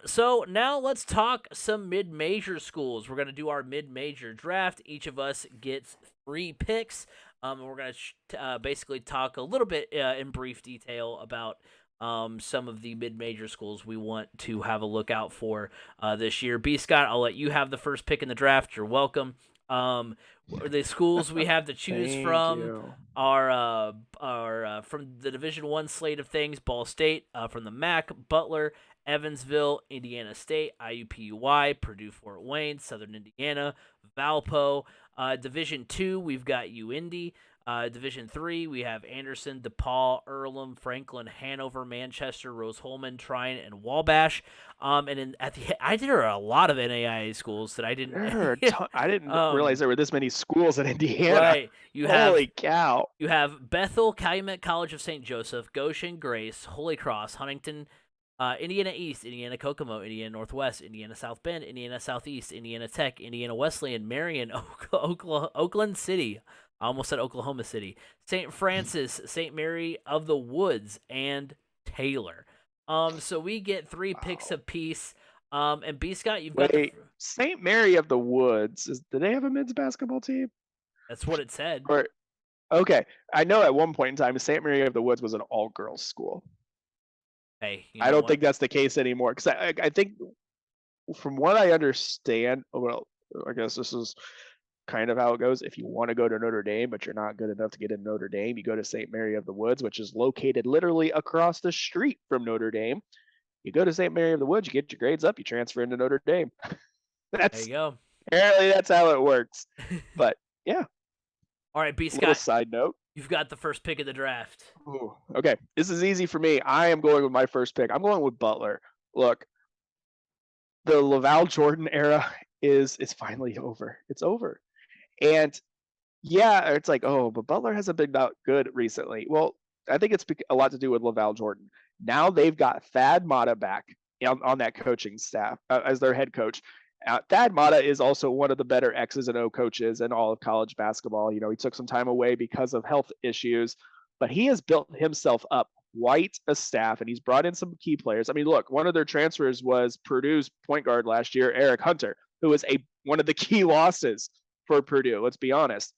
So now let's talk some mid-major schools. We're going to do our mid-major draft. Each of us gets 3 picks. And we're going to basically talk a little bit in brief detail about some of the mid-major schools we want to have a look out for this year. B. Scott, I'll let you have the first pick in the draft. You're welcome. The schools we have to choose from are from the Division I slate of things: Ball State, from the MAC, Butler, Evansville, Indiana State, IUPUI, Purdue Fort Wayne, Southern Indiana, Valpo. Division II, we've got UIndy. Division III, we have Anderson, DePaul, Earlham, Franklin, Hanover, Manchester, Rose-Hulman, Tryon, and Wabash. And there are a lot of NAIA schools that I didn't. I didn't realize there were this many schools in Indiana. Right, Holy cow! You have Bethel, Calumet College of St. Joseph, Goshen, Grace, Holy Cross, Huntington, Indiana East, Indiana Kokomo, Indiana Northwest, Indiana South Bend, Indiana Southeast, Indiana Tech, Indiana Wesleyan, Marion, Oakland City. I almost said Oklahoma City. St. Francis, St. Mary of the Woods, and Taylor. So we get 3 picks apiece. And B. Scott, you've got St. Mary of the Woods. Do they have a men's basketball team? That's what it said. Okay, I know at one point in time, St. Mary of the Woods was an all-girls school. Hey, I don't think that's the case anymore, because I think, from what I understand, well, I guess this is kind of how it goes. If you want to go to Notre Dame, but you're not good enough to get in Notre Dame, you go to St. Mary of the Woods, which is located literally across the street from Notre Dame. You go to St. Mary of the Woods, you get your grades up, you transfer into Notre Dame. There you go. Apparently that's how it works. But yeah. All right, B. Scott. Little side note. You've got the first pick of the draft. Ooh, okay, this is easy for me. I am going with my first pick. I'm going with Butler. Look, the Laval Jordan era is finally over. It's over. And yeah, it's like, oh, but Butler hasn't been that good recently. Well, I think it's a lot to do with Laval Jordan. Now they've got Thad Matta back on that coaching staff as their head coach. Thad Matta is also one of the better X's and O coaches in all of college basketball. You know, he took some time away because of health issues, but he has built himself up quite a staff, and he's brought in some key players. I mean, look, one of their transfers was Purdue's point guard last year, Eric Hunter, who was one of the key losses for Purdue, let's be honest.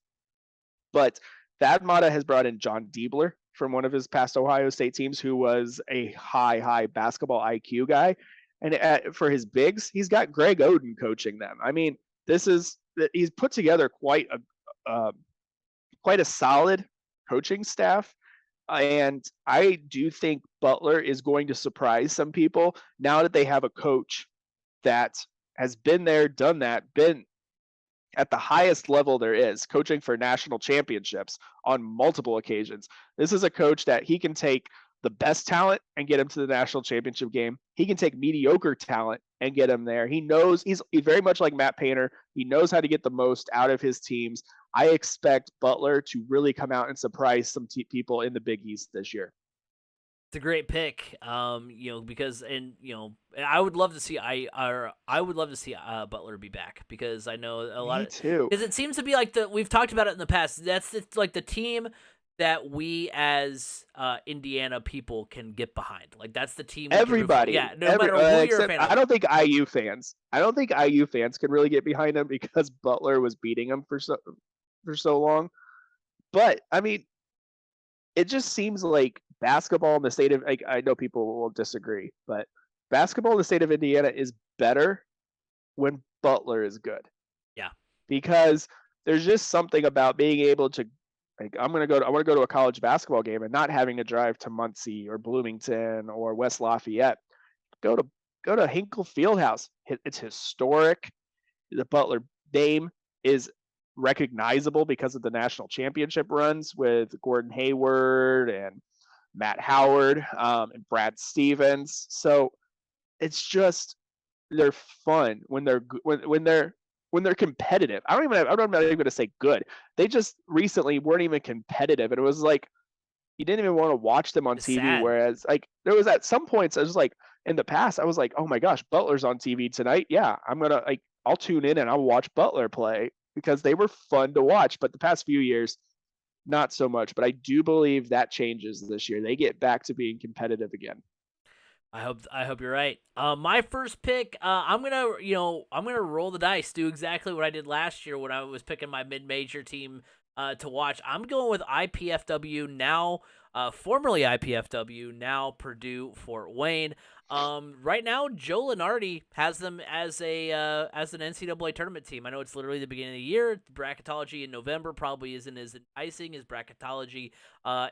But Thad Matta has brought in John Diebler from one of his past Ohio State teams, who was a high basketball IQ guy. And for his bigs, he's got Greg Oden coaching them. I mean, he's put together quite a solid coaching staff. And I do think Butler is going to surprise some people now that they have a coach that has been there, done that, been at the highest level there is, coaching for national championships on multiple occasions. This is a coach that he can take the best talent and get him to the national championship game. He can take mediocre talent and get him there. He knows he's very much like Matt Painter. He knows how to get the most out of his teams. I expect Butler to really come out and surprise some people in the Big East this year. It's a great pick, because I would love to see Butler be back, because I know a lot because it seems to be like we've talked about it in the past. That's like the team that we as Indiana people can get behind. Like that's the team. Everybody, no matter who you're a fan of. I don't think IU fans can really get behind them because Butler was beating them for so long. But I mean, it just seems like basketball in the state of, I know people will disagree, but basketball in the state of Indiana is better when Butler is good. Yeah. Because there's just something about being able to, like, I want to go to a college basketball game and not having to drive to Muncie or Bloomington or West Lafayette. Go to Hinkle Fieldhouse. It's historic. The Butler name is recognizable because of the national championship runs with Gordon Hayward and Matt Howard and Brad Stevens. So it's just they're fun when they're when they're competitive. I'm not even going to say good. They just recently weren't even competitive, and it was like you didn't even want to watch them on It's TV. sad. Whereas like there was at some points I was like in the past I was like, oh my gosh, Butler's on TV tonight. Yeah, I'm gonna like I'll tune in and I'll watch Butler play because they were fun to watch. But the past few years, not so much. But I do believe that changes this year. They get back to being competitive again. I hope you're right. My first pick, I'm gonna roll the dice, do exactly what I did last year when I was picking my mid-major team to watch. I'm going with IPFW now, formerly IPFW, now Purdue Fort Wayne. Right now, Joe Lenardi has them as an NCAA tournament team. I know it's literally the beginning of the year. Bracketology in November probably isn't as enticing as bracketology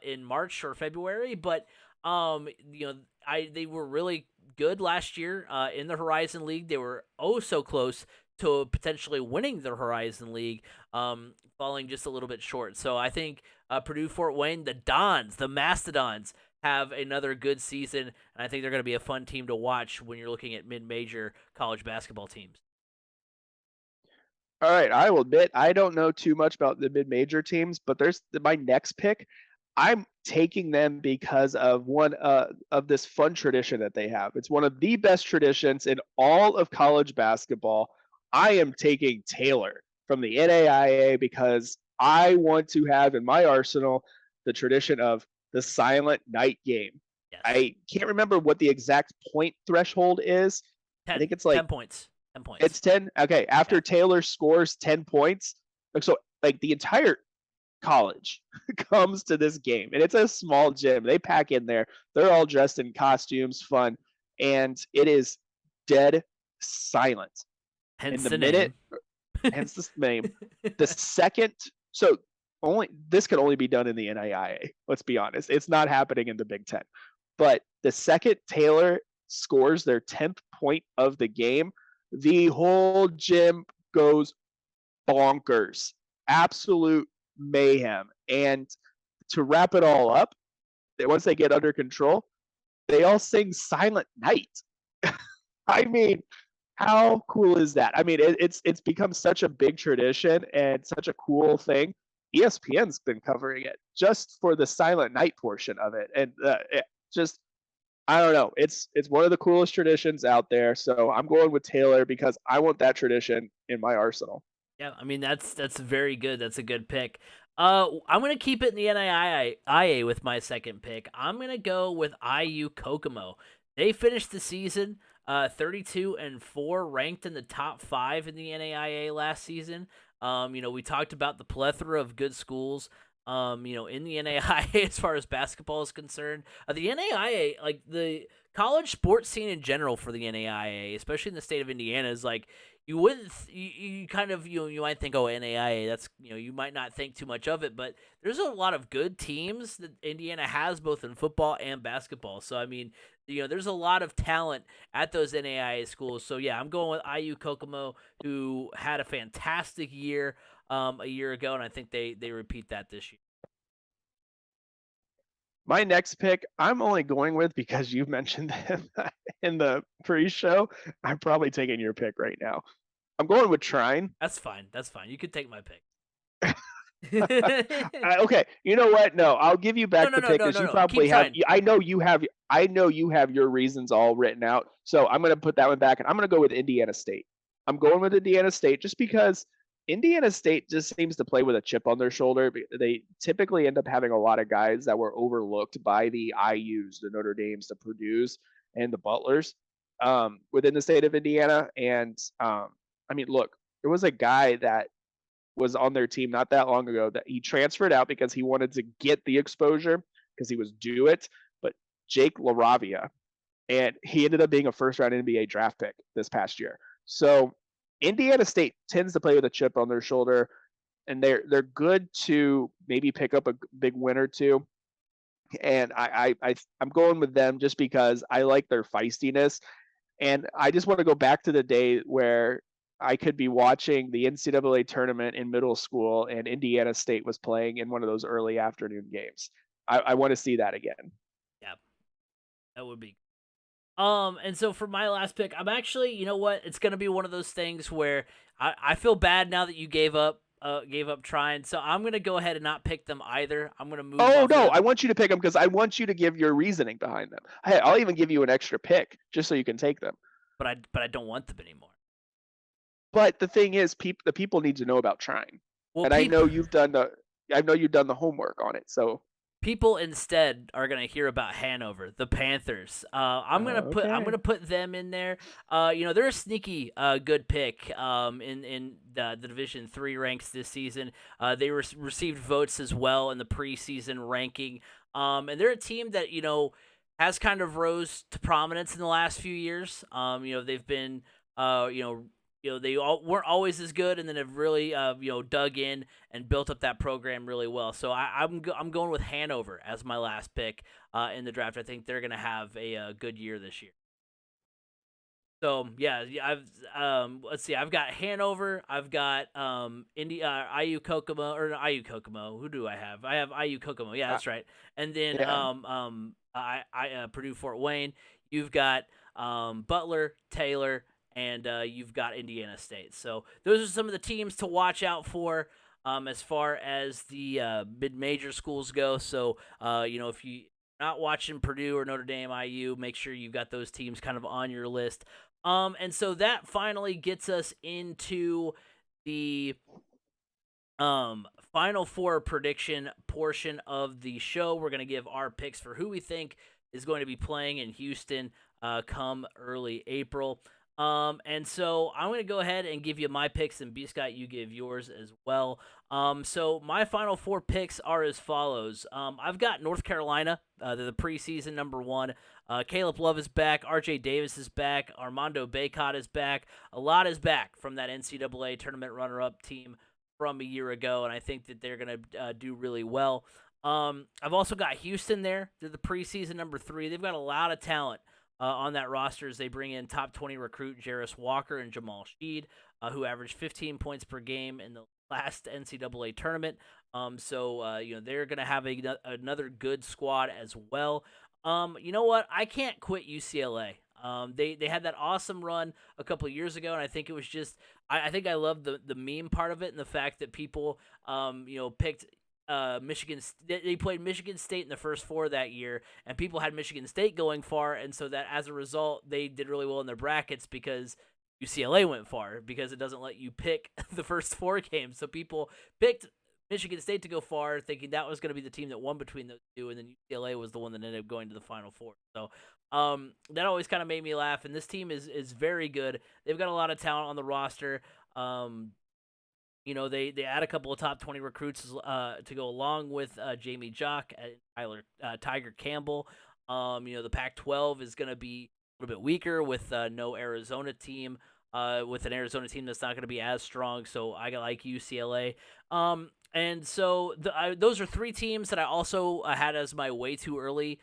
in March or February, but they were really good last year in the Horizon League. They were oh so close to potentially winning the Horizon League, falling just a little bit short. So I think Purdue Fort Wayne, the Dons, the Mastodons, have another good season, and I think they're going to be a fun team to watch when you're looking at mid-major college basketball teams. All right, I will admit I don't know too much about the mid-major teams, but there's my next pick. I'm taking them because of one of this fun tradition that they have. It's one of the best traditions in all of college basketball. I am taking Taylor from the NAIA because I want to have in my arsenal the tradition of the silent night game. Yes, I can't remember what the exact point threshold is. I 10, think it's like 10 points, 10 points. it's 10. Okay, Yeah. after Taylor scores 10 points, like so like the entire college comes to this game and it's a small gym. They pack in there. They're all dressed in costumes, fun, and it is dead silent. In Hence the the minute, name. hence the name, the second so only this can only be done in the NAIA. Let's be honest. It's not happening in the Big 10. But the second Taylor scores their 10th point of the game, the whole gym goes bonkers. Absolute mayhem. And to wrap it all up, once they get under control, they all sing Silent Night. I mean, how cool is that? I mean, it's become such a big tradition and such a cool thing. ESPN's been covering it just for the Silent Night portion of it, and it just I don't know. It's one of the coolest traditions out there. So I'm going with Taylor because I want that tradition in my arsenal. Yeah, I mean that's very good. That's a good pick. I'm gonna keep it in the NAIA with my second pick. I'm gonna go with IU Kokomo. They finished the season 32-4, ranked in the top 5 in the NAIA last season. We talked about the plethora of good schools. In the NAIA as far as basketball is concerned, the NAIA, like the college sports scene in general for the NAIA, especially in the state of Indiana, is like you wouldn't you kind of you might think, oh, NAIA, that's you might not think too much of it, but there's a lot of good teams that Indiana has both in football and basketball. So I mean, there's a lot of talent at those NAIA schools. So yeah, I'm going with IU Kokomo, who had a fantastic year a year ago, and I think they repeat that this year. My next pick, I'm only going with because you mentioned him in the pre-show. I'm probably taking your pick right now. I'm going with Trine. That's fine. That's fine. You could take my pick. Okay, you know what? No, I'll give you No, back no, the no, pick no, because no, you no. Keep probably have. trying. I know you have your reasons all written out. So I'm going to put that one back, and I'm going to go with Indiana State. I'm going with Indiana State just because Indiana State just seems to play with a chip on their shoulder. They typically end up having a lot of guys that were overlooked by the IU's, the Notre Dames, the Purdue's, and the Butlers within the state of Indiana. And I mean, look, there was a guy that was on their team not that long ago that he transferred out because he wanted to get the exposure because he was due it. But Jake LaRavia, and he ended up being a first round NBA draft pick this past year. So Indiana State tends to play with a chip on their shoulder, and they're good to maybe pick up a big win or two. And I'm going with them just because I like their feistiness, and I just want to go back to the day where I could be watching the NCAA tournament in middle school and Indiana State was playing in one of those early afternoon games. I want to see that again. Yeah, that would be. And so for my last pick, I'm actually, you know what? It's gonna be one of those things where I feel bad now that you gave up trying. So I'm gonna go ahead and not pick them either. I'm gonna move Oh off of no, I them, want you to pick them because I want you to give your reasoning behind them. Hey, I'll even give you an extra pick just so you can take them. but I don't want them anymore. But the thing is, the people need to know about trying, Well, and people I know you've done the homework on it. So people instead are gonna hear about Hanover, the Panthers. I'm okay, gonna put them in there. They're a sneaky good pick. In the Division 3 ranks this season. They received votes as well in the preseason ranking. And they're a team that has kind of rose to prominence in the last few years. They've been they all weren't always as good, and then have really dug in and built up that program really well. So I'm going with Hanover as my last pick in the draft. I think they're going to have a good year this year. So I've let's see, I've got Hanover, I've got IU Kokomo or not IU Kokomo. Who do I have? I have IU Kokomo. Yeah, uh, that's right. And then yeah. Purdue Fort Wayne. You've got Butler, Taylor, and you've got Indiana State. So those are some of the teams to watch out for. As far as the mid-major schools go, so if you not watching Purdue or Notre Dame, IU, make sure you've got those teams kind of on your list. And so that finally gets us into the Final Four prediction portion of the show. We're going to give our picks for who we think is going to be playing in Houston come early April. And so I'm going to go ahead and give you my picks, and B. Scott, you give yours as well. So my Final Four picks are as follows. I've got North Carolina, the preseason #1. Caleb Love is back. R.J. Davis is back. Armando Bacot is back. A lot is back from that NCAA tournament runner-up team from a year ago, and I think that they're going to do really well. I've also got Houston there. They're the preseason #3. They've got a lot of talent on that roster as they bring in top 20 recruit Jarris Walker and Jamal Sheed, who averaged 15 points per game in the last NCAA tournament. They're going to have another good squad as well. You know what? I can't quit UCLA. They had that awesome run a couple of years ago, and I think it was just I think I love the meme part of it and the fact that people picked Michigan. They played Michigan State in the first four that year, and people had Michigan State going far, and so that as a result they did really well in their brackets because UCLA went far because it doesn't let you pick the first four games. So people picked Michigan State to go far, thinking that was going to be the team that won between those two, and then UCLA was the one that ended up going to the Final Four. So that always kind of made me laugh. And this team is very good. They've got a lot of talent on the roster. They add a couple of top 20 recruits to go along with Jamie Jock and Tiger Campbell. The Pac-12 is going to be a little bit weaker with no Arizona team. With an Arizona team that's not going to be as strong, so I like UCLA. And so those are three teams that I also had as my way too early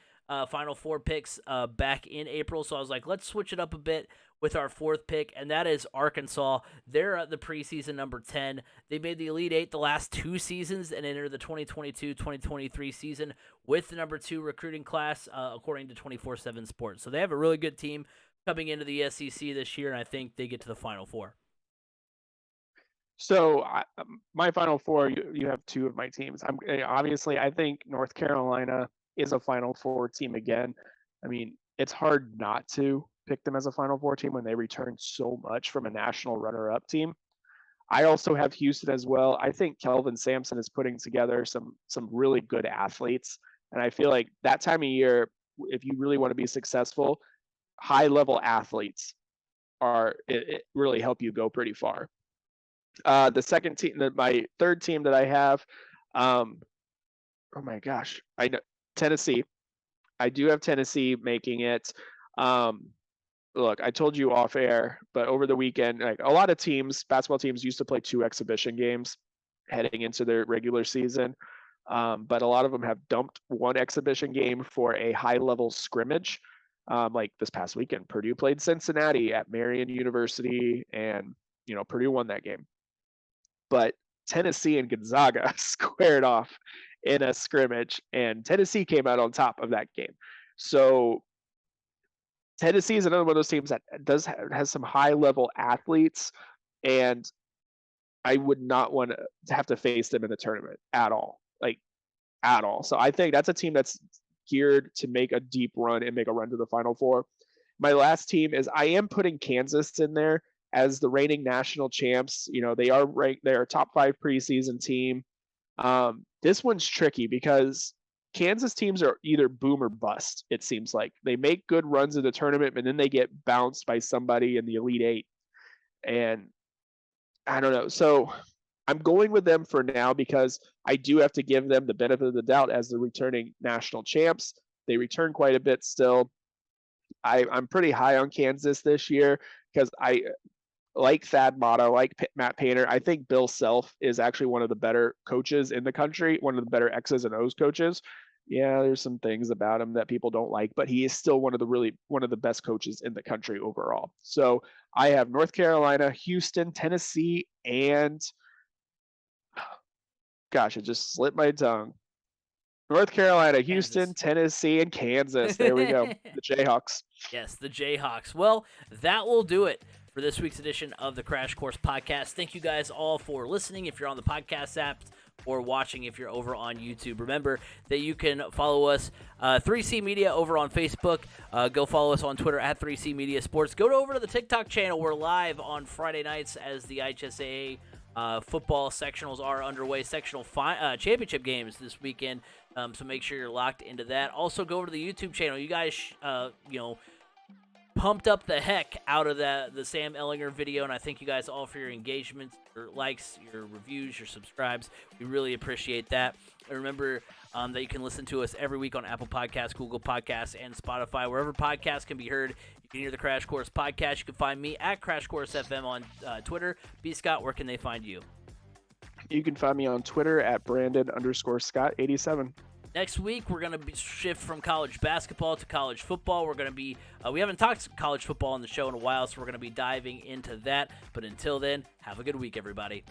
Final Four picks back in April. So I was like, let's switch it up a bit with our fourth pick, and that is Arkansas. They're at the preseason #10. They made the Elite Eight the last two seasons and entered the 2022-2023 season with the #2 recruiting class, according to 24/7 Sports. So they have a really good team coming into the SEC this year, and I think they get to the Final Four. So my Final Four, you have two of my teams. Obviously I think North Carolina is a Final Four team again. I mean, it's hard not to pick them as a Final Four team when they return so much from a national runner-up team. I also have Houston as well. I think Kelvin Sampson is putting together some really good athletes, and I feel like that time of year, if you really want to be successful, high-level athletes it really help you go pretty far. The second team, my third team that I have, um, oh my gosh, I know Tennessee. I do have Tennessee making it. Um, Look, I told you off air, but over the weekend, like a lot of teams, basketball teams used to play 2 exhibition games heading into their regular season. But a lot of them have dumped one exhibition game for a high-level scrimmage. Like this past weekend, Purdue played Cincinnati at Marion University, and Purdue won that game. But Tennessee and Gonzaga squared off in a scrimmage, and Tennessee came out on top of that game. So Tennessee is another one of those teams that has some high level athletes, and I would not want to have to face them in the tournament at all, like at all. So I think that's a team that's geared to make a deep run and make a run to the Final Four. My last team is I am putting Kansas in there as the reigning national champs. You know, they are ranked, they're a top 5 preseason team. This one's tricky because Kansas teams are either boom or bust, it seems like. They make good runs in the tournament, but then they get bounced by somebody in the Elite Eight. And I don't know. So I'm going with them for now because I do have to give them the benefit of the doubt as the returning national champs. They return quite a bit still. I'm pretty high on Kansas this year because I like Thad Matta, like Matt Painter. I think Bill Self is actually one of the better coaches in the country, one of the better X's and O's coaches. Yeah, there's some things about him that people don't like, but he is still one of the best coaches in the country overall. So I have North Carolina, Houston, Tennessee, and gosh, it just slipped my tongue. North Carolina, Houston, Kansas. Tennessee, and Kansas. There we go. The Jayhawks. Yes, the Jayhawks. Well, that will do it for this week's edition of the Crash Course Podcast. Thank you guys all for listening if you're on the podcast apps or watching if you're over on YouTube. Remember that you can follow us, 3C Media, over on Facebook. Go follow us on Twitter at 3C Media Sports. Go over to the TikTok channel. We're live on Friday nights as the IHSAA football sectionals are underway. Sectional championship games this weekend, so make sure you're locked into that. Also, go over to the YouTube channel. You guys, pumped up the heck out of the Sam Ehlinger video, and I thank you guys all for your engagements, your likes, your reviews, your subscribes. We really appreciate that. And remember that you can listen to us every week on Apple Podcasts, Google Podcasts, and Spotify. Wherever podcasts can be heard, you can hear the Crash Course Podcast. You can find me at Crash Course FM on Twitter. B. Scott, where can they find you? You can find me on Twitter at Brandon_Scott87. Next week, we're going to shift from college basketball to college football. We're going to be, we haven't talked college football on the show in a while, so we're going to be diving into that. But until then, have a good week, everybody.